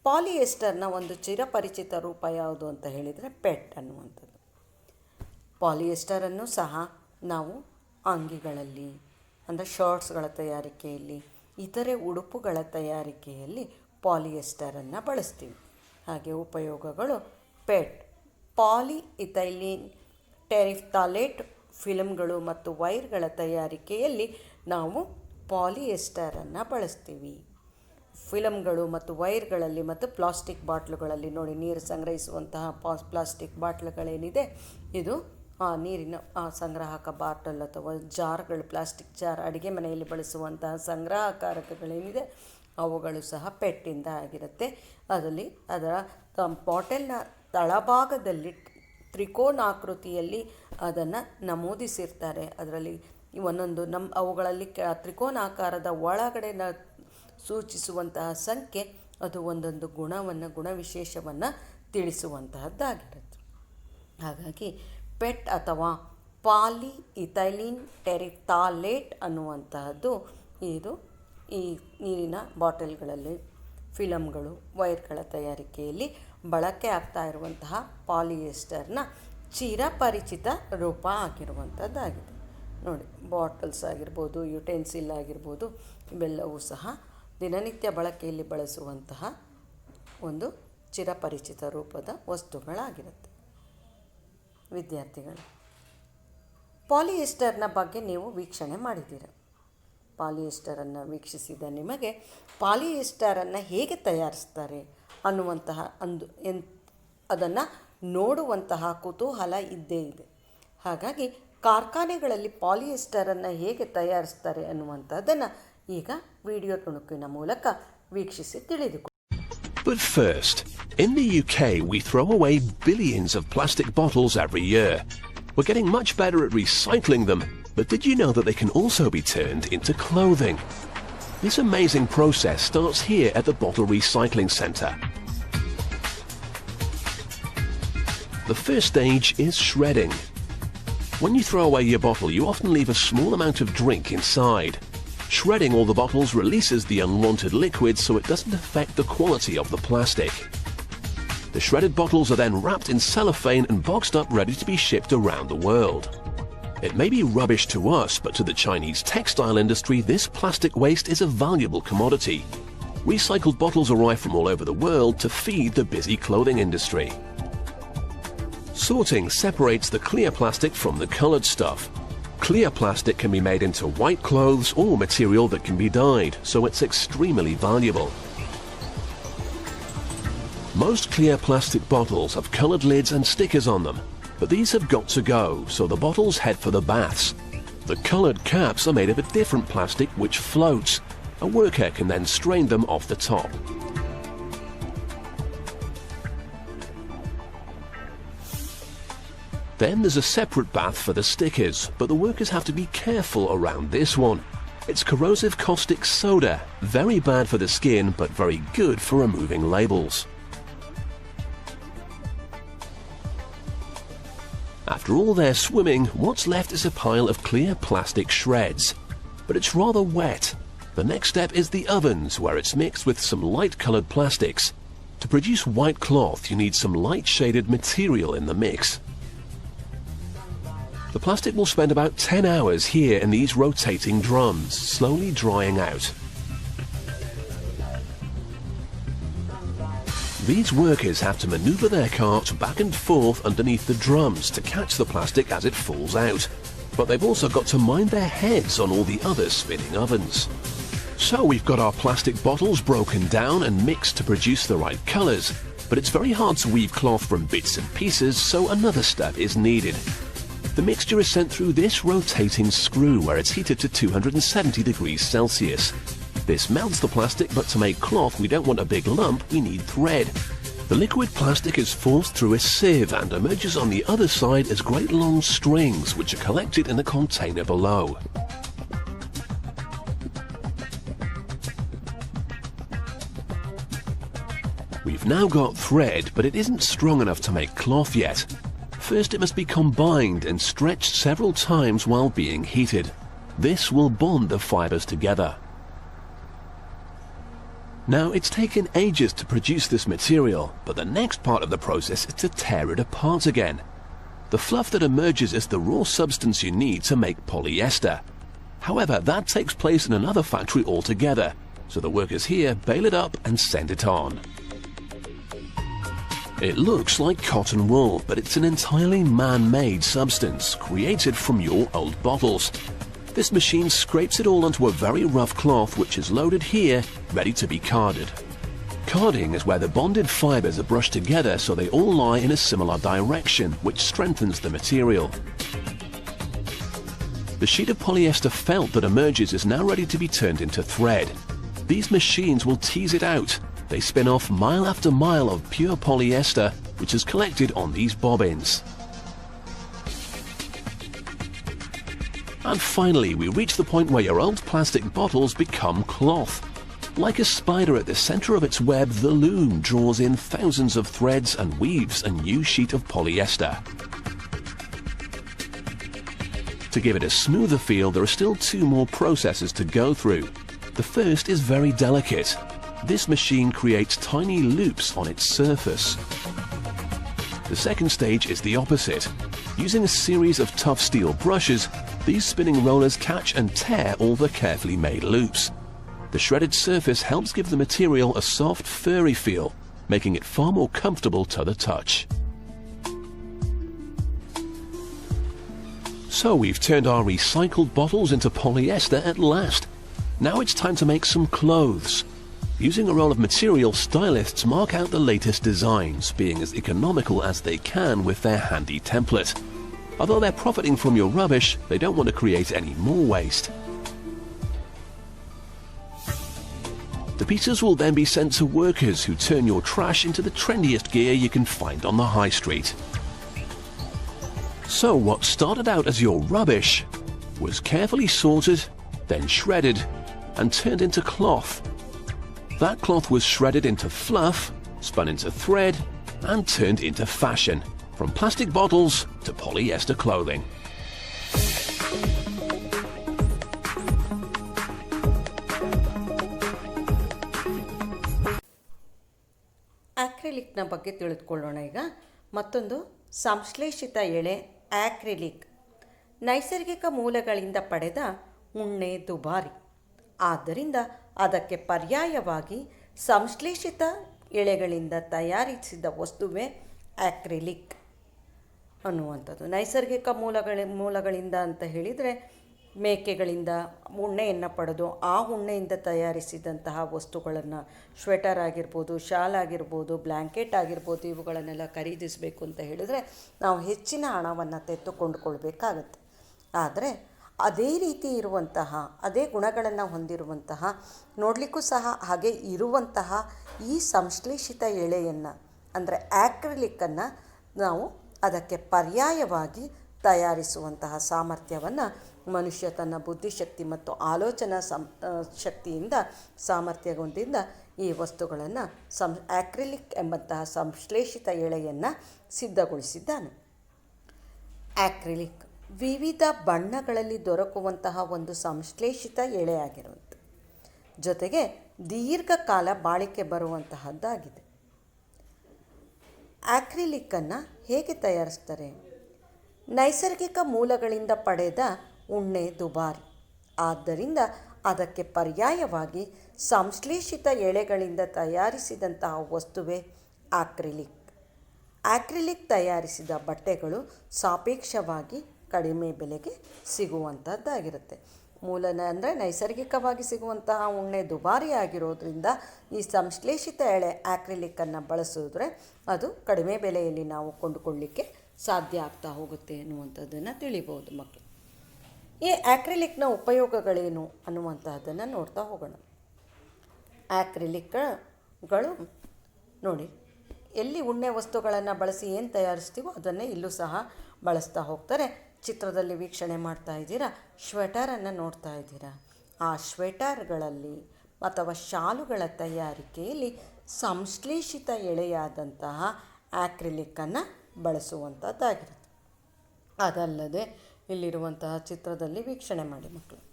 ಪಾಲಿಯೆಸ್ಟರ್ನ ಒಂದು ಚಿರಪರಿಚಿತ ರೂಪ ಯಾವುದು ಅಂತ ಹೇಳಿದರೆ ಪೆಟ್ ಅನ್ನುವಂಥದ್ದು. ಪಾಲಿಯೆಸ್ಟರನ್ನು ಸಹ ನಾವು ಅಂಗಿಗಳಲ್ಲಿ, ಅಂದರೆ ಶರ್ಟ್ಸ್ಗಳ ತಯಾರಿಕೆಯಲ್ಲಿ, ಇತರೆ ಉಡುಪುಗಳ ತಯಾರಿಕೆಯಲ್ಲಿ ಪಾಲಿಯೆಸ್ಟರನ್ನು ಬಳಸ್ತೀವಿ. ಹಾಗೆ ಉಪಯೋಗಗಳು: ಪೆಟ್, ಪಾಲಿಇಥೈಲೀನ್ ಟೆರಿಫ್ತಾಲೇಟ್ ಫಿಲ್ಮ್ಗಳು ಮತ್ತು ವೈರ್ಗಳ ತಯಾರಿಕೆಯಲ್ಲಿ ನಾವು ಪಾಲಿಯೆಸ್ಟರನ್ನು ಬಳಸ್ತೀವಿ. ಫಿಲಮ್ಗಳು ಮತ್ತು ವೈರ್ಗಳಲ್ಲಿ ಮತ್ತು ಪ್ಲಾಸ್ಟಿಕ್ ಬಾಟ್ಲುಗಳಲ್ಲಿ ನೋಡಿ, ನೀರು ಸಂಗ್ರಹಿಸುವಂತಹ ಪ್ಲಾಸ್ಟಿಕ್ ಬಾಟ್ಲುಗಳೇನಿದೆ, ಇದು ನೀರಿನ ಸಂಗ್ರಾಹಕ ಬಾಟಲ್ ಅಥವಾ ಜಾರ್ಗಳು, ಪ್ಲಾಸ್ಟಿಕ್ ಜಾರ್, ಅಡುಗೆ ಮನೆಯಲ್ಲಿ ಬಳಸುವಂತಹ ಸಂಗ್ರಹಕಾರಕಗಳೇನಿದೆ ಅವುಗಳು ಸಹ ಪೆಟ್ಟಿಂದ ಆಗಿರುತ್ತೆ. ಅದರಲ್ಲಿ ಅದರ ಬಾಟಲ್ನ ತಳಭಾಗದಲ್ಲಿ ತ್ರಿಕೋನಾಕೃತಿಯಲ್ಲಿ ಅದನ್ನು ನಮೂದಿಸಿರ್ತಾರೆ. ಅದರಲ್ಲಿ ಒಂದೊಂದು ಅವುಗಳಲ್ಲಿ ತ್ರಿಕೋನಾಕಾರದ ಒಳಗಡೆ ಸೂಚಿಸುವಂತಹ ಸಂಖ್ಯೆ ಅದು ಒಂದೊಂದು ಗುಣವಿಶೇಷವನ್ನು ತಿಳಿಸುವಂತಹದ್ದಾಗಿರುತ್ತೆ. ಹಾಗಾಗಿ ಪೆಟ್ ಅಥವಾ ಪಾಲಿಇಥೈಲೀನ್ ಟೆರಿಫ್ತಾಲೇಟ್ ಅನ್ನುವಂತಹದ್ದು ಇದು ಈ ನೀರಿನ ಬಾಟಲ್ಗಳಲ್ಲಿ, ಫಿಲಮ್ಗಳು, ವೈರ್ಗಳ ತಯಾರಿಕೆಯಲ್ಲಿ ಬಳಕೆ ಆಗ್ತಾ ಇರುವಂತಹ ಪಾಲಿಯೆಸ್ಟರ್ನ ಚಿರಪರಿಚಿತ ರೂಪ ಆಗಿರುವಂಥದ್ದಾಗಿದೆ. ನೋಡಿ, ಬಾಟಲ್ಸ್ ಆಗಿರ್ಬೋದು, ಯುಟೆನ್ಸಿಲ್ ಆಗಿರ್ಬೋದು, ಇವೆಲ್ಲವೂ ಸಹ ದಿನನಿತ್ಯ ಬಳಕೆಯಲ್ಲಿ ಬಳಸುವಂತಹ ಒಂದು ಚಿರಪರಿಚಿತ ರೂಪದ ವಸ್ತುಗಳಾಗಿರುತ್ತೆ. ವಿದ್ಯಾರ್ಥಿಗಳು, ಪಾಲಿಯೆಸ್ಟರ್ನ ಬಗ್ಗೆ ನೀವು ವೀಕ್ಷಣೆ ಮಾಡಿದ್ದೀರ. ಪಾಲಿಯೆಸ್ಟರನ್ನು ವೀಕ್ಷಿಸಿದ ನಿಮಗೆ ಪಾಲಿಯೆಸ್ಟರನ್ನು ಹೇಗೆ ತಯಾರಿಸ್ತಾರೆ ಅನ್ನುವಂತಹ ಅದನ್ನು ನೋಡುವಂತಹ ಕುತೂಹಲ ಇದ್ದೇ ಇದೆ. ಹಾಗಾಗಿ ಕಾರ್ಖಾನೆಗಳಲ್ಲಿ ಪಾಲಿಯೆಸ್ಟರನ್ನು ಹೇಗೆ ತಯಾರಿಸ್ತಾರೆ ಅನ್ನುವಂಥದ್ದನ್ನು ಈಗ ವಿಡಿಯೋ ತುಣುಕಿನ ಮೂಲಕ ವೀಕ್ಷಿಸಿ ತಿಳಿದುಕೊಳ್ಳಿ. But first, in the UK we throw away billions of plastic bottles every year. We're getting much better at recycling them, but did you know that they can also be turned into clothing? This amazing process starts here at the Bottle Recycling Centre. The first stage is shredding. When you throw away your bottle, you often leave a small amount of drink inside. Shredding all the bottles releases the unwanted liquid so it doesn't affect the quality of the plastic. The shredded bottles are then wrapped in cellophane and boxed up ready to be shipped around the world. It may be rubbish to us, but to the Chinese textile industry, this plastic waste is a valuable commodity. Recycled bottles arrive from all over the world to feed the busy clothing industry. Sorting separates the clear plastic from the coloured stuff. Clear plastic can be made into white clothes or material that can be dyed, so it's extremely valuable. Most clear plastic bottles have coloured lids and stickers on them, but these have got to go, so the bottles head for the baths. The coloured caps are made of a different plastic which floats. A worker can then strain them off the top. Then there's a separate bath for the stickers, but the workers have to be careful around this one. It's corrosive caustic soda, very bad for the skin but very good for removing labels. After all their swimming, what's left is a pile of clear plastic shreds. But it's rather wet. The next step is the ovens, where it's mixed with some light-coloured plastics. To produce white cloth, you need some light-shaded material in the mix. The plastic will spend about 10 hours here in these rotating drums, slowly drying out. These workers have to maneuver their cart back and forth underneath the drums to catch the plastic as it falls out. But they've also got to mind their heads on all the other spinning ovens. So we've got our plastic bottles broken down and mixed to produce the right colours, but it's very hard to weave cloth from bits and pieces, so another step is needed. The mixture is sent through this rotating screw where it's heated to 270 degrees Celsius. This melts the plastic, but to make cloth we don't want a big lump, we need thread. The liquid plastic is forced through a sieve and emerges on the other side as great long strings which are collected in a container below. We've now got thread, but it isn't strong enough to make cloth yet. First, it must be combined and stretched several times while being heated. This will bond the fibers together. Now, it's taken ages to produce this material, but the next part of the process is to tear it apart again. The fluff that emerges is the raw substance you need to make polyester. However, that takes place in another factory altogether, so the workers here bale it up and send it on. It looks like cotton wool, but it's an entirely man-made substance created from your old bottles. This machine scrapes it all onto a very rough cloth which is loaded here, ready to be carded. Carding is where the bonded fibers are brushed together so they all lie in a similar direction, which strengthens the material. The sheet of polyester felt that emerges is now ready to be turned into thread. These machines will tease it out. They spin off mile after mile of pure polyester, which is collected on these bobbins. And finally, we reach the point where your old plastic bottles become cloth. Like a spider at the center of its web, the loom draws in thousands of threads and weaves a new sheet of polyester. To give it a smoother feel, there are still two more processes to go through. The first is very delicate. This machine creates tiny loops on its surface. The second stage is the opposite. Using a series of tough steel brushes, these spinning rollers catch and tear all the carefully made loops. The shredded surface helps give the material a soft, furry feel, making it far more comfortable to the touch. So we've turned our recycled bottles into polyester at last. Now it's time to make some clothes. Using a roll of material, stylists mark out the latest designs, being as economical as they can with their handy template. Although they're profiting from your rubbish, they don't want to create any more waste. The pieces will then be sent to workers who turn your trash into the trendiest gear you can find on the high street. So what started out as your rubbish was carefully sorted, then shredded, and turned into cloth. That cloth was shredded into fluff, spun into thread, and turned into fashion, from plastic bottles to polyester clothing. ಆಕ್ರಿಲಿಕ್ನ ಬಗ್ಗೆ ತಿಳಿದುಕೊಳ್ಳೋಣ ಈಗ. ಮತ್ತೊಂದು ಸಂಶ್ಲೇಷಿತ ಎಳೆ acrylic. ನೈಸರ್ಗಿಕ ಮೂಲಗಳಿಂದ ಪಡೆದ ಉಣ್ಣೆ ದುಬಾರಿ. ಆದ್ದರಿಂದ ಅದಕ್ಕೆ ಪರ್ಯಾಯವಾಗಿ ಸಂಶ್ಲೇಷಿತ ಎಳೆಗಳಿಂದ ತಯಾರಿಸಿದ ವಸ್ತುವೇ ಆಕ್ರಿಲಿಕ್ ಅನ್ನುವಂಥದ್ದು. ನೈಸರ್ಗಿಕ ಮೂಲಗಳಿಂದ ಅಂತ ಹೇಳಿದರೆ ಮೇಕೆಗಳಿಂದ ಉಣ್ಣೆಯನ್ನು ಪಡೆದು ಆ ಉಣ್ಣೆಯಿಂದ ತಯಾರಿಸಿದಂತಹ ವಸ್ತುಗಳನ್ನು, ಸ್ವೆಟರ್ ಆಗಿರ್ಬೋದು, ಶಾಲ್ ಆಗಿರ್ಬೋದು, ಬ್ಲ್ಯಾಂಕೆಟ್ ಆಗಿರ್ಬೋದು, ಇವುಗಳನ್ನೆಲ್ಲ ಖರೀದಿಸಬೇಕು ಅಂತ ಹೇಳಿದರೆ ನಾವು ಹೆಚ್ಚಿನ ಹಣವನ್ನು ತೆಗೆದುಕೊಂಡುಕೊಳ್ಬೇಕಾಗತ್ತೆ. ಆದರೆ ಅದೇ ರೀತಿ ಇರುವಂತಹ, ಅದೇ ಗುಣಗಳನ್ನು ಹೊಂದಿರುವಂತಹ, ನೋಡಲಿಕ್ಕೂ ಸಹ ಹಾಗೆ ಇರುವಂತಹ ಈ ಸಂಶ್ಲೇಷಿತ ಎಳೆಯನ್ನು ಅಂದರೆ ಆಕ್ರಿಲಿಕ್ಕನ್ನು ನಾವು ಅದಕ್ಕೆ ಪರ್ಯಾಯವಾಗಿ ತಯಾರಿಸುವಂತಹ ಸಾಮರ್ಥ್ಯವನ್ನು ಮನುಷ್ಯ ತನ್ನ ಬುದ್ಧಿಶಕ್ತಿ ಮತ್ತು ಆಲೋಚನಾ ಶಕ್ತಿಯಿಂದ ಸಾಮರ್ಥ್ಯಗೊಂಡಿದ್ದ ಈ ವಸ್ತುಗಳನ್ನು ಆಕ್ರಿಲಿಕ್ ಎಂಬಂತಹ ಸಂಶ್ಲೇಷಿತ ಎಳೆಯನ್ನು ಸಿದ್ಧಗೊಳಿಸಿದ್ದಾನೆ. ಆಕ್ರಿಲಿಕ್ ವಿವಿಧ ಬಣ್ಣಗಳಲ್ಲಿ ದೊರಕುವಂತಹ ಒಂದು ಸಂಶ್ಲೇಷಿತ ಎಳೆಯಾಗಿರುವಂಥ ಜೊತೆಗೆ ದೀರ್ಘಕಾಲ ಬಾಳಿಕೆ ಬರುವಂತಹದ್ದಾಗಿದೆ. ಆಕ್ರಿಲಿಕ್ಕನ್ನು ಹೇಗೆ ತಯಾರಿಸ್ತಾರೆ? ನೈಸರ್ಗಿಕ ಮೂಲಗಳಿಂದ ಪಡೆದ ಉಣ್ಣೆ ದುಬಾರಿ. ಆದ್ದರಿಂದ ಅದಕ್ಕೆ ಪರ್ಯಾಯವಾಗಿ ಸಂಶ್ಲೇಷಿತ ಎಳೆಗಳಿಂದ ತಯಾರಿಸಿದಂತಹ ವಸ್ತುವೇ ಆಕ್ರಿಲಿಕ್. ಆಕ್ರಿಲಿಕ್ ತಯಾರಿಸಿದ ಬಟ್ಟೆಗಳು ಸಾಪೇಕ್ಷವಾಗಿ ಕಡಿಮೆ ಬೆಲೆಗೆ ಸಿಗುವಂಥದ್ದಾಗಿರುತ್ತೆ. ಅಂದರೆ ನೈಸರ್ಗಿಕವಾಗಿ ಸಿಗುವಂತಹ ಉಣ್ಣೆ ದುಬಾರಿ ಆಗಿರೋದ್ರಿಂದ ಈ ಸಂಶ್ಲೇಷಿತ ಎಳೆ ಆಕ್ರಿಲಿಕ್ಕನ್ನು ಬಳಸಿದ್ರೆ ಅದು ಕಡಿಮೆ ಬೆಲೆಯಲ್ಲಿ ನಾವು ಕೊಂಡುಕೊಳ್ಳಲಿಕ್ಕೆ ಸಾಧ್ಯ ಆಗ್ತಾ ಹೋಗುತ್ತೆ ಅನ್ನುವಂಥದ್ದನ್ನು ತಿಳಿಬೋದು ಮಕ್ಕಳು. ಈ ಆಕ್ರಿಲಿಕ್ನ ಉಪಯೋಗಗಳೇನು ಅನ್ನುವಂತಹದ್ದನ್ನು ನೋಡ್ತಾ ಹೋಗೋಣ. ಆಕ್ರಿಲಿಕ್ಗಳು ನೋಡಿ, ಎಲ್ಲಿ ಉಣ್ಣೆ ವಸ್ತುಗಳನ್ನು ಬಳಸಿ ಏನು ತಯಾರಿಸ್ತೀವೋ ಅದನ್ನೇ ಇಲ್ಲೂ ಸಹ ಬಳಸ್ತಾ ಹೋಗ್ತಾರೆ. ಚಿತ್ರದಲ್ಲಿ ವೀಕ್ಷಣೆ ಮಾಡ್ತಾ ಇದ್ದೀರಾ, ಸ್ವೆಟರನ್ನು ನೋಡ್ತಾ ಇದ್ದೀರಾ. ಆ ಸ್ವೆಟರ್ಗಳಲ್ಲಿ ಅಥವಾ ಶಾಲುಗಳ ತಯಾರಿಕೆಯಲ್ಲಿ ಸಂಶ್ಲೇಷಿತ ಎಳೆಯಾದಂತಹ ಆಕ್ರಿಲಿಕ್ಕನ್ನು ಬಳಸುವಂಥದ್ದಾಗಿರುತ್ತೆ. ಅದಲ್ಲದೆ ಇಲ್ಲಿರುವಂತಹ ಚಿತ್ರದಲ್ಲಿ ವೀಕ್ಷಣೆ ಮಾಡಿ ಮಕ್ಕಳು.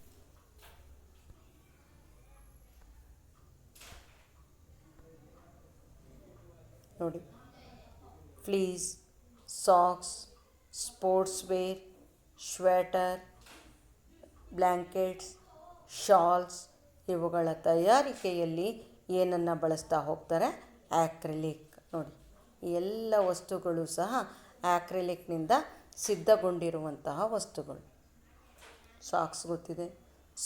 ನೋಡಿ, fleece, socks, sportswear, sweater, blankets, shawls ಇವುಗಳ ತಯಾರಿಕೆಯಲ್ಲಿ ಏನನ್ನು ಬಳಸ್ತಾ ಹೋಗ್ತಾರೆ? ಆಕ್ರಿಲಿಕ್. ನೋಡಿ, ಎಲ್ಲ ವಸ್ತುಗಳು ಸಹ ಆಕ್ರಿಲಿಕ್ನಿಂದ ಸಿದ್ಧಗೊಂಡಿರುವಂತಹ ವಸ್ತುಗಳು. ಸಾಕ್ಸ್ ಗೊತ್ತಿದೆ,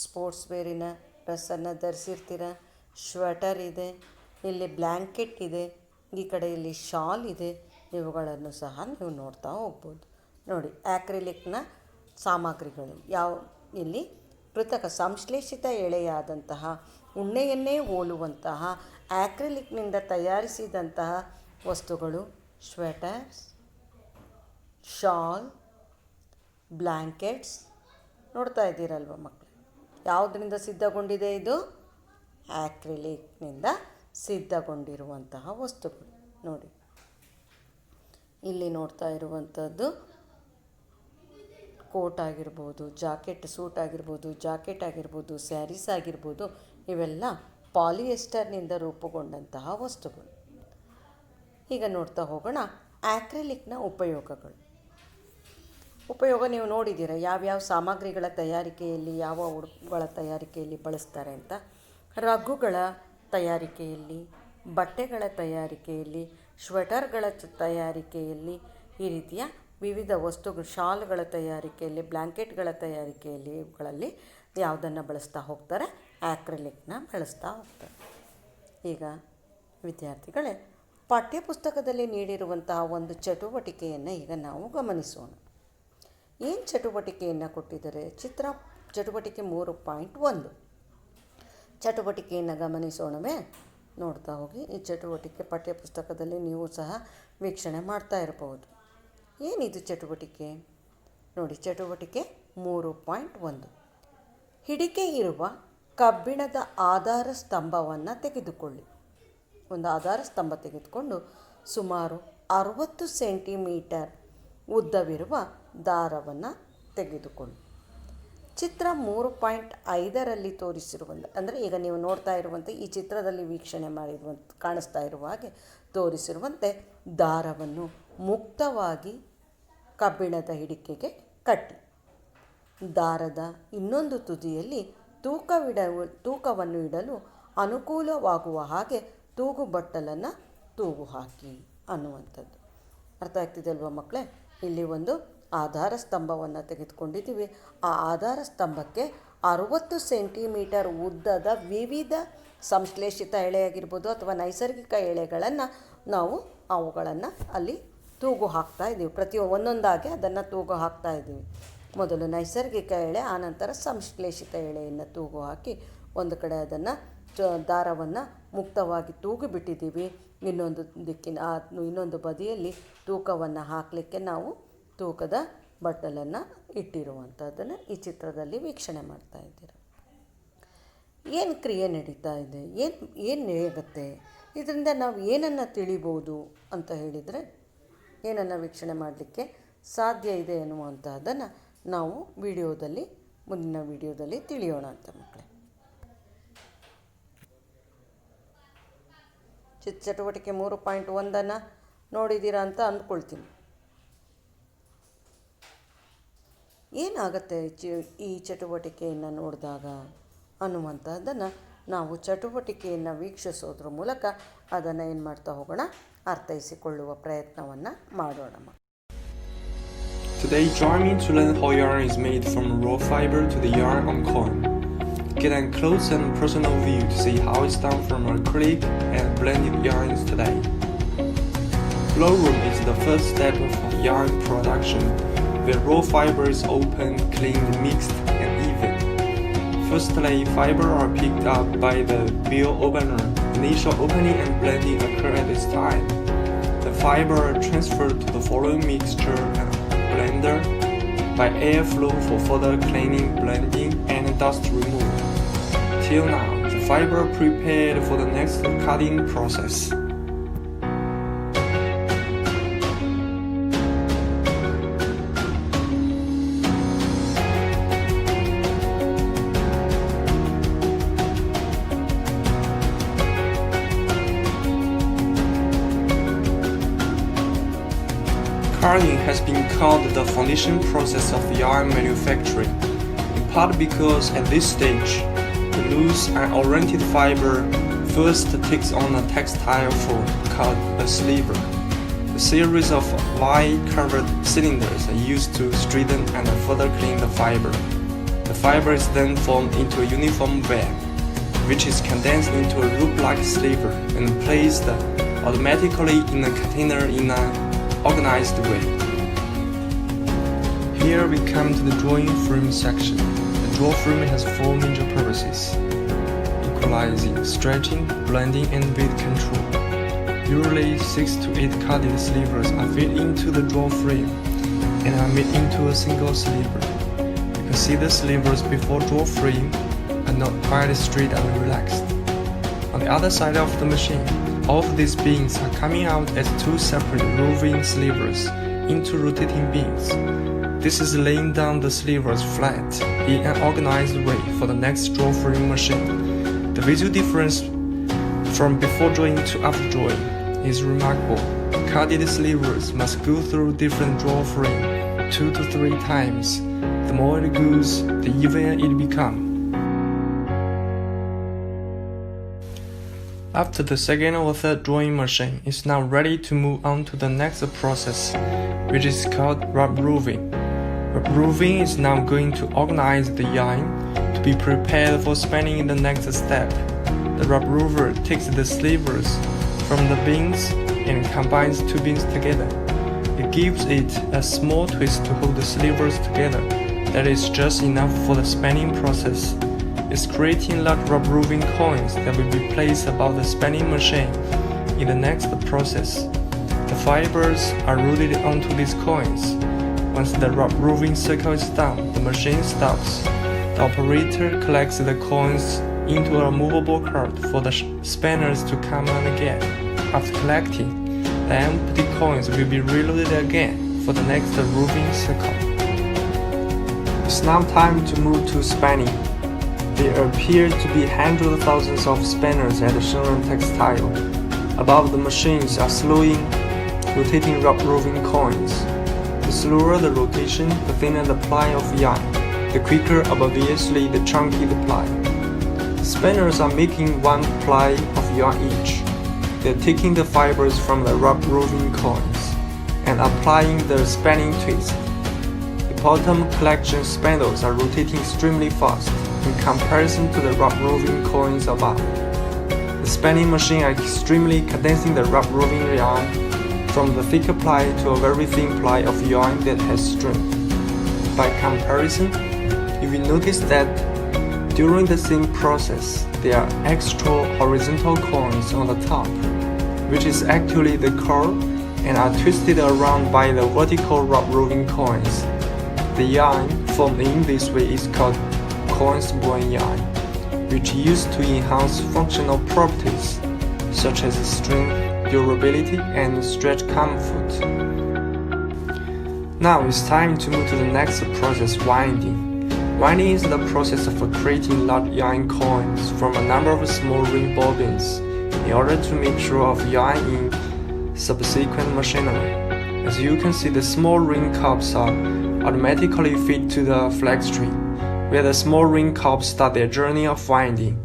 ಸ್ಪೋರ್ಟ್ಸ್ ವೇರಿನ ಡ್ರೆಸ್ಸನ್ನು ಧರಿಸಿರ್ತೀರ, ಸ್ವೆಟರ್ ಇದೆ, ಇಲ್ಲಿ ಬ್ಲ್ಯಾಂಕೆಟ್ ಇದೆ, ಈ ಕಡೆ ಇಲ್ಲಿ ಶಾಲ್ ಇದೆ. ಇವುಗಳನ್ನು ಸಹ ನೀವು ನೋಡ್ತಾ ಹೋಗ್ಬೋದು. ನೋಡಿ, ಆಕ್ರಿಲಿಕ್ನ ಸಾಮಗ್ರಿಗಳು ಇಲ್ಲಿ ಕೃತಕ ಸಂಶ್ಲೇಷಿತ ಎಳೆಯಾದಂತಹ ಉಣ್ಣೆಯನ್ನೇ ಹೋಲುವಂತಹ ಆಕ್ರಿಲಿಕ್ನಿಂದ ತಯಾರಿಸಿದಂತಹ ವಸ್ತುಗಳು ಸ್ವೆಟರ್ಸ್, ಶಾಲ್, ಬ್ಲ್ಯಾಂಕೆಟ್ಸ್. ನೋಡ್ತಾ ಇದ್ದೀರಲ್ವ ಮಕ್ಕಳು, ಯಾವುದರಿಂದ ಸಿದ್ಧಗೊಂಡಿದೆ? ಇದು ಆಕ್ರಿಲಿಕ್ನಿಂದ ಸಿದ್ಧಗೊಂಡಿರುವಂತಹ ವಸ್ತುಗಳು. ನೋಡಿ, ಇಲ್ಲಿ ನೋಡ್ತಾ ಇರುವಂಥದ್ದು ಕೋಟ್ ಆಗಿರ್ಬೋದು, ಜಾಕೆಟ್, ಸೂಟ್ ಆಗಿರ್ಬೋದು, ಜಾಕೆಟ್ ಆಗಿರ್ಬೋದು, ಸ್ಯಾರೀಸ್ ಆಗಿರ್ಬೋದು, ಇವೆಲ್ಲ ಪಾಲಿಯೆಸ್ಟರ್ನಿಂದ ರೂಪುಗೊಂಡಂತಹ ವಸ್ತುಗಳು. ಈಗ ನೋಡ್ತಾ ಹೋಗೋಣ ಆಕ್ರಿಲಿಕ್ನ ಉಪಯೋಗಗಳು. ಉಪಯೋಗ ನೀವು ನೋಡಿದ್ದೀರ, ಯಾವ್ಯಾವ ಸಾಮಗ್ರಿಗಳ ತಯಾರಿಕೆಯಲ್ಲಿ, ಯಾವ ಉಡುಪುಗಳ ತಯಾರಿಕೆಯಲ್ಲಿ ಬಳಸ್ತಾರೆ ಅಂತ. ರಗ್ಗುಗಳ ತಯಾರಿಕೆಯಲ್ಲಿ, ಬಟ್ಟೆಗಳ ತಯಾರಿಕೆಯಲ್ಲಿ, ಸ್ವೆಟರ್ಗಳ ತಯಾರಿಕೆಯಲ್ಲಿ, ಈ ರೀತಿಯ ವಿವಿಧ ವಸ್ತುಗಳು, ಶಾಲ್ಗಳ ತಯಾರಿಕೆಯಲ್ಲಿ, ಬ್ಲ್ಯಾಂಕೆಟ್ಗಳ ತಯಾರಿಕೆಯಲ್ಲಿ, ಇವುಗಳಲ್ಲಿ ಯಾವುದನ್ನು ಬಳಸ್ತಾ ಹೋಗ್ತಾರೆ? ಆಕ್ರಿಲಿಕ್ನ ಬಳಸ್ತಾ ಹೋಗ್ತಾರೆ. ಈಗ ವಿದ್ಯಾರ್ಥಿಗಳೇ, ಪಠ್ಯಪುಸ್ತಕದಲ್ಲಿ ನೀಡಿರುವಂತಹ ಒಂದು ಚಟುವಟಿಕೆಯನ್ನು ಈಗ ನಾವು ಗಮನಿಸೋಣ. ಏನು ಚಟುವಟಿಕೆಯನ್ನು ಕೊಟ್ಟಿದ್ದಾರೆ? ಚಟುವಟಿಕೆ 3.1 ಚಟುವಟಿಕೆಯನ್ನು ಗಮನಿಸೋಣವೇ? ನೋಡ್ತಾ ಹೋಗಿ. ಈ ಚಟುವಟಿಕೆ ಪಠ್ಯಪುಸ್ತಕದಲ್ಲಿ ನೀವು ಸಹ ವೀಕ್ಷಣೆ ಮಾಡ್ತಾ ಇರಬಹುದು. ಏನಿದು ಚಟುವಟಿಕೆ? ನೋಡಿ, ಚಟುವಟಿಕೆ 3.1 ಹಿಡಿಕೆ ಇರುವ ಕಬ್ಬಿಣದ ಆಧಾರ ಸ್ತಂಭವನ್ನು ತೆಗೆದುಕೊಳ್ಳಿ. ಒಂದು ಆಧಾರ ಸ್ತಂಭ ತೆಗೆದುಕೊಂಡು ಸುಮಾರು 60 ಸೆಂಟಿಮೀಟರ್ ಉದ್ದವಿರುವ ದಾರವನ್ನು ತೆಗೆದುಕೊಳ್ಳಿ. ಚಿತ್ರ 3.5ರಲ್ಲಿ ತೋರಿಸಿರುವಂಥ, ಅಂದರೆ ಈಗ ನೀವು ನೋಡ್ತಾ ಇರುವಂತೆ ಈ ಚಿತ್ರದಲ್ಲಿ ವೀಕ್ಷಣೆ ಮಾಡಿರುವಂಥ ಕಾಣಿಸ್ತಾ ಇರುವ ಹಾಗೆ ತೋರಿಸಿರುವಂತೆ ದಾರವನ್ನು ಮುಕ್ತವಾಗಿ ಕಬ್ಬಿಣದ ಹಿಡಿಕೆಗೆ ಕಟ್ಟಿ. ದಾರದ ಇನ್ನೊಂದು ತುದಿಯಲ್ಲಿ ತೂಕವನ್ನು ಇಡಲು ಅನುಕೂಲವಾಗುವ ಹಾಗೆ ತೂಗುಬಟ್ಟಲನ್ನು ತೂಗು ಹಾಕಿ ಅನ್ನುವಂಥದ್ದು. ಅರ್ಥ ಆಗ್ತಿದೆ ಅಲ್ವಾ ಮಕ್ಕಳೇ? ಇಲ್ಲಿ ಒಂದು ಆಧಾರ ಸ್ತಂಭವನ್ನು ತೆಗೆದುಕೊಂಡಿದ್ದೀವಿ. ಆ ಆಧಾರ ಸ್ತಂಭಕ್ಕೆ 60 ಸೆಂಟಿಮೀಟರ್ ಉದ್ದದ ವಿವಿಧ ಸಂಶ್ಲೇಷಿತ ಎಳೆಯಾಗಿರ್ಬೋದು ಅಥವಾ ನೈಸರ್ಗಿಕ ಎಳೆಗಳನ್ನು ನಾವು ಅವುಗಳನ್ನು ಅಲ್ಲಿ ತೂಗು ಹಾಕ್ತಾ ಇದ್ದೀವಿ. ಒಂದೊಂದಾಗಿ ಅದನ್ನು ತೂಗು ಹಾಕ್ತಾ ಇದ್ದೀವಿ. ಮೊದಲು ನೈಸರ್ಗಿಕ ಎಳೆ, ಆನಂತರ ಸಂಶ್ಲೇಷಿತ ಎಳೆಯನ್ನು ತೂಗು ಹಾಕಿ ಒಂದು ಕಡೆ ಅದನ್ನು ದಾರವನ್ನು ಮುಕ್ತವಾಗಿ ತೂಗು ಬಿಟ್ಟಿದ್ದೀವಿ. ಇನ್ನೊಂದು ಬದಿಯಲ್ಲಿ ತೂಕವನ್ನು ಹಾಕಲಿಕ್ಕೆ ನಾವು ತೂಕದ ಬಟ್ಟಲನ್ನು ಇಟ್ಟಿರುವಂಥದ್ದನ್ನು ಈ ಚಿತ್ರದಲ್ಲಿ ವೀಕ್ಷಣೆ ಮಾಡ್ತಾ ಇದ್ದೀರ. ಏನು ಕ್ರಿಯೆ ನಡೀತಾ ಇದೆ? ಏನು ಆಗುತ್ತೆ? ಇದರಿಂದ ನಾವು ಏನನ್ನು ತಿಳಿಬೋದು ಅಂತ ಹೇಳಿದರೆ, ಏನನ್ನು ವೀಕ್ಷಣೆ ಮಾಡಲಿಕ್ಕೆ ಸಾಧ್ಯ ಇದೆ ಅನ್ನುವಂಥದ್ದನ್ನು ನಾವು ಮುಂದಿನ ವಿಡಿಯೋದಲ್ಲಿ ತಿಳಿಯೋಣ ಅಂತ ಮಕ್ಕಳೇ. ಚಟುವಟಿಕೆ 3.1 ನೋಡಿದ್ದೀರಾ ಅಂತ ಅಂದ್ಕೊಳ್ತೀನಿ. ಏನಾಗುತ್ತೆ ಈ ಚಟುವಟಿಕೆಯನ್ನು ನೋಡಿದಾಗ ಅನ್ನುವಂಥದ್ದನ್ನು ನಾವು ಚಟುವಟಿಕೆಯನ್ನು ವೀಕ್ಷಿಸೋದ್ರ ಮೂಲಕ ಅದನ್ನು ಏನು ಮಾಡ್ತಾ ಹೋಗೋಣ, ಅರ್ಥೈಸಿಕೊಳ್ಳುವ ಪ್ರಯತ್ನವನ್ನು ಮಾಡೋಣ. Today, join me to learn how yarn is made from raw fiber to the yarn on coil. Get a close and personal view to see how it's done from acrylic and blended yarns today. Flow room is the first step of yarn production, where raw fiber is opened, cleaned, mixed, and even. Firstly, fiber are picked up by the wheel opener. Initial opening and blending occur at this time. The fiber are transferred to the following mixture and blender by airflow for further cleaning, blending, and dust removal. Till now, the fiber prepared for the next cutting process. Carding has been called the foundation process of yarn manufacturing, in part because at this stage, the loose and oriented fiber first takes on a textile form called a sliver. A series of Y-curved cylinders are used to straighten and further clean the fiber. The fiber is then formed into a uniform web, which is condensed into a loop-like sliver and placed automatically in a container in an organized way. Here we come to the drawing frame section. The draw frame has four major purposes: equalizing, stretching, blending, and weight control. Usually 6 to 8 carded slivers are fit into the draw frame and are made into a single sliver. You can see the slivers before draw frame are not quite straight and relaxed. On the other side of the machine, all of these beams are coming out as two separate roving slivers into rotating beams. This is laying down the slivers flat in an organized way for the next draw frame machine. The visual difference from before drawing to after drawing is remarkable. Carded slivers must go through different draw frame 2 to 3 times. The more it goes, the easier it becomes. After the second or third drawing machine is now ready to move on to the next process, which is called Rapproving. Rapproving is now going to organize the yarn to be prepared for spinning in the next step. The Rapprover takes the slivers from the beams and combines two beams together. It gives it a small twist to hold the slivers together that is just enough for the spinning process. It's creating large Rapproving coins that will be placed above the spinning machine in the next process. The fibers are routed onto these coins. Once the Rapproving cycle is done, the machine stops. The operator collects the coins into a movable cart for the spinners to come on again. After collecting, the empty coins will be reloaded again for the next roving cycle. It's now time to move to spinning. There appear to be hundreds of thousands of spinners at the Shenren textile. Above the machines are slowing, rotating Rapproving coins. The slower the rotation, the thinner the ply of yarn. The quicker, obviously, the chunky the ply. The spinners are making one ply of yarn each. They're taking the fibers from the Rapproving coins and applying the spinning twist. The bottom collection spindles are rotating extremely fast in comparison to the Rapproving coins above. The spinning machine are extremely condensing the Rapproving yarn from the thicker ply to a very thin ply of yarn that has strength. By comparison, you will notice that during the same process, there are extra horizontal coins on the top, which is actually the core and are twisted around by the vertical Rapproving coins. The yarn formed in this way is called coin-spun yarn, which is used to enhance functional properties such as strength, durability, and stretch comfort. Now it's time to move to the next process, winding. Winding is the process of creating large yarn coins from a number of small ring bobbins in order to make sure of yarn in subsequent machinery. As you can see, the small ring cups are automatically fit to the flex tree, where the small ring cups start their journey of winding.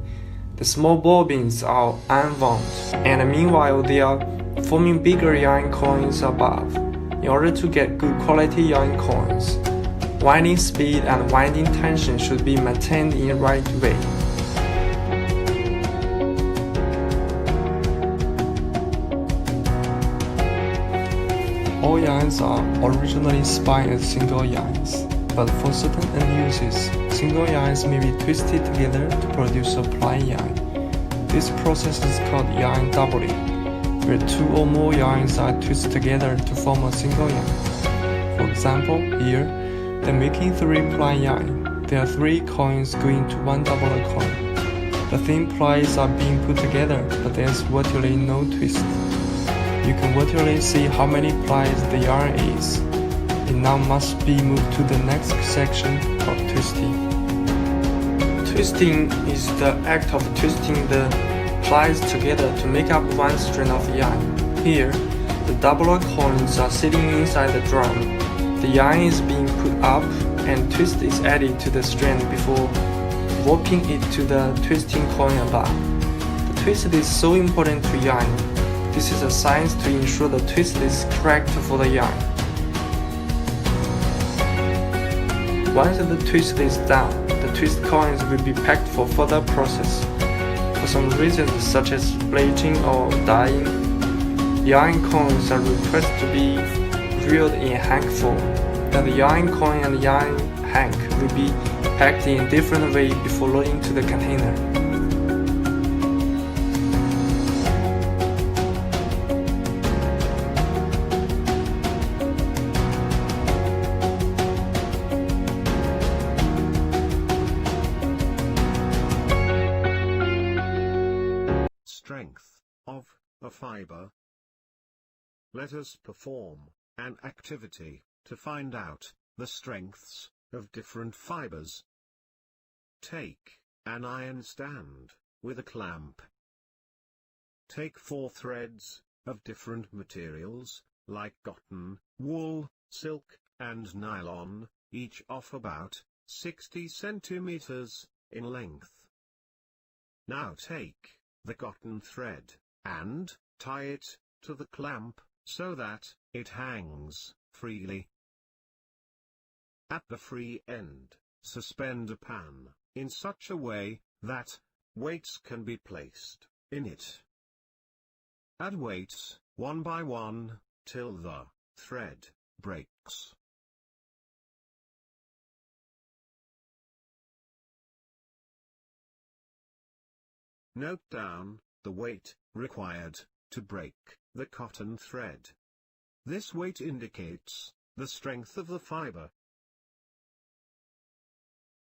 The small bobbins are unwound, and meanwhile they are forming bigger yarn coins above. In order to get good quality yarn coins, winding speed and winding tension should be maintained in the right way. All yarns are originally spun as single yarns, but for certain end uses, single yarns may be twisted together to produce a ply yarn. This process is called yarn doubling, where 2 or more yarns are twisted together to form a single yarn. For example, here, they're making 3 ply yarn. There are 3 coins going to 1 double coin. The thin plies are being put together, but there's virtually no twist. You can virtually see how many plies the yarn is. It now must be moved to the next section called twisting. Twisting is the act of twisting the plies together to make up one strand of yarn. Here, the double coins are sitting inside the drum. The yarn is being put up and twist is added to the strand before warping it to the twisting coin above. The twist is so important to yarn. This is a science to ensure the twist is correct for the yarn. Once the twist is done, the twist coins will be packed for further process. For some reasons such as bleaching or dyeing, yarn coins are requested to be reeled in hank form. Then the yarn coin and yarn hank will be packed in a different way before loading to the container. Strength of a fiber. Let us perform an activity to find out the strengths of different fibers. Take an iron stand with a clamp. Take 4 threads of different materials, like cotton, wool, silk, and nylon, each of about 60 centimeters in length. Now take the cotton thread and tie it to the clamp so that it hangs freely. At the free end, suspend a pan in such a way that weights can be placed in it. Add weights one by one till the thread breaks. Note down the weight required to break the cotton thread. This weight indicates the strength of the fiber.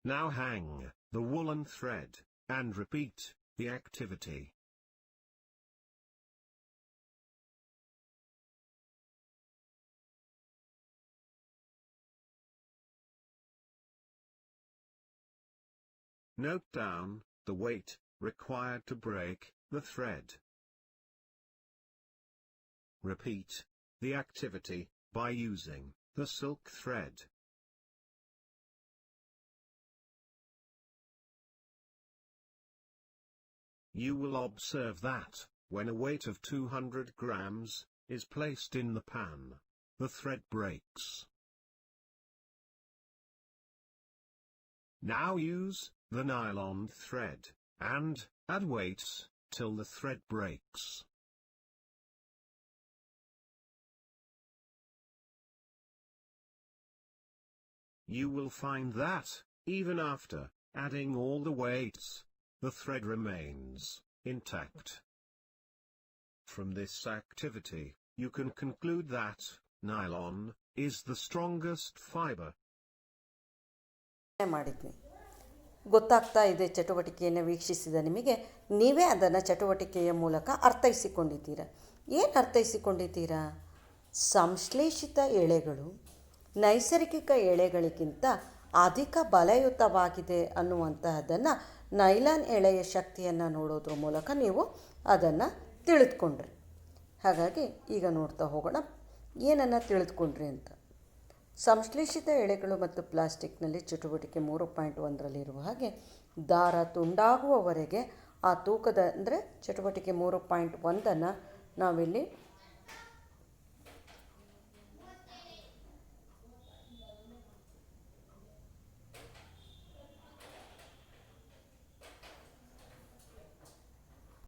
Now hang the woolen thread and repeat the activity. Note down the weight required to break the thread. Repeat the activity by using the silk thread. You will observe that, when a weight of 200 grams is placed in the pan, the thread breaks. Now use the nylon thread and add weights till the thread breaks. You will find that, even after adding all the weights, the thread remains intact. From this activity, you can conclude that nylon is the strongest fiber. ಮಾಡಿದ್ವಿ. ಗೊತ್ತಾಗ್ತಾ ಇದೆ ಚಟುವಟಿಕೆಯನ್ನು ವೀಕ್ಷಿಸಿದ ನಿಮಗೆ ನೀವೇ ಅದನ್ನು ಚಟುವಟಿಕೆಯ ಮೂಲಕ ಅರ್ಥೈಸಿಕೊಂಡಿದ್ದೀರಾ. ಏನು ಅರ್ಥೈಸಿಕೊಂಡಿದ್ದೀರಾ? ಸಂಶ್ಲೇಷಿತ ಎಳೆಗಳು ನೈಸರ್ಗಿಕ ಎಳೆಗಳಿಗಿಂತ ಅಧಿಕ ಬಲಯುತವಾಗಿದೆ ಅನ್ನುವಂತಹದ್ದನ್ನು ನೈಲಾನ್ ಎಳೆಯ ಶಕ್ತಿಯನ್ನು ನೋಡೋದ್ರ ಮೂಲಕ ನೀವು ಅದನ್ನು ತಿಳಿದುಕೊಂಡ್ರಿ. ಹಾಗಾಗಿ ಈಗ ನೋಡ್ತಾ ಹೋಗೋಣ ಏನನ್ನು ತಿಳಿದುಕೊಂಡ್ರಿ ಅಂತ. ಸಂಶ್ಲೇಷಿತ ಎಳೆಗಳು ಮತ್ತು ಪ್ಲಾಸ್ಟಿಕ್ನಲ್ಲಿ ಚಟುವಟಿಕೆ 3.1ರಲ್ಲಿರುವ ಹಾಗೆ ದಾರ ತುಂಡಾಗುವವರೆಗೆ ಆ ತೂಕದ ಅಂದರೆ ಚಟುವಟಿಕೆ 3.1 ನಾವಿಲ್ಲಿ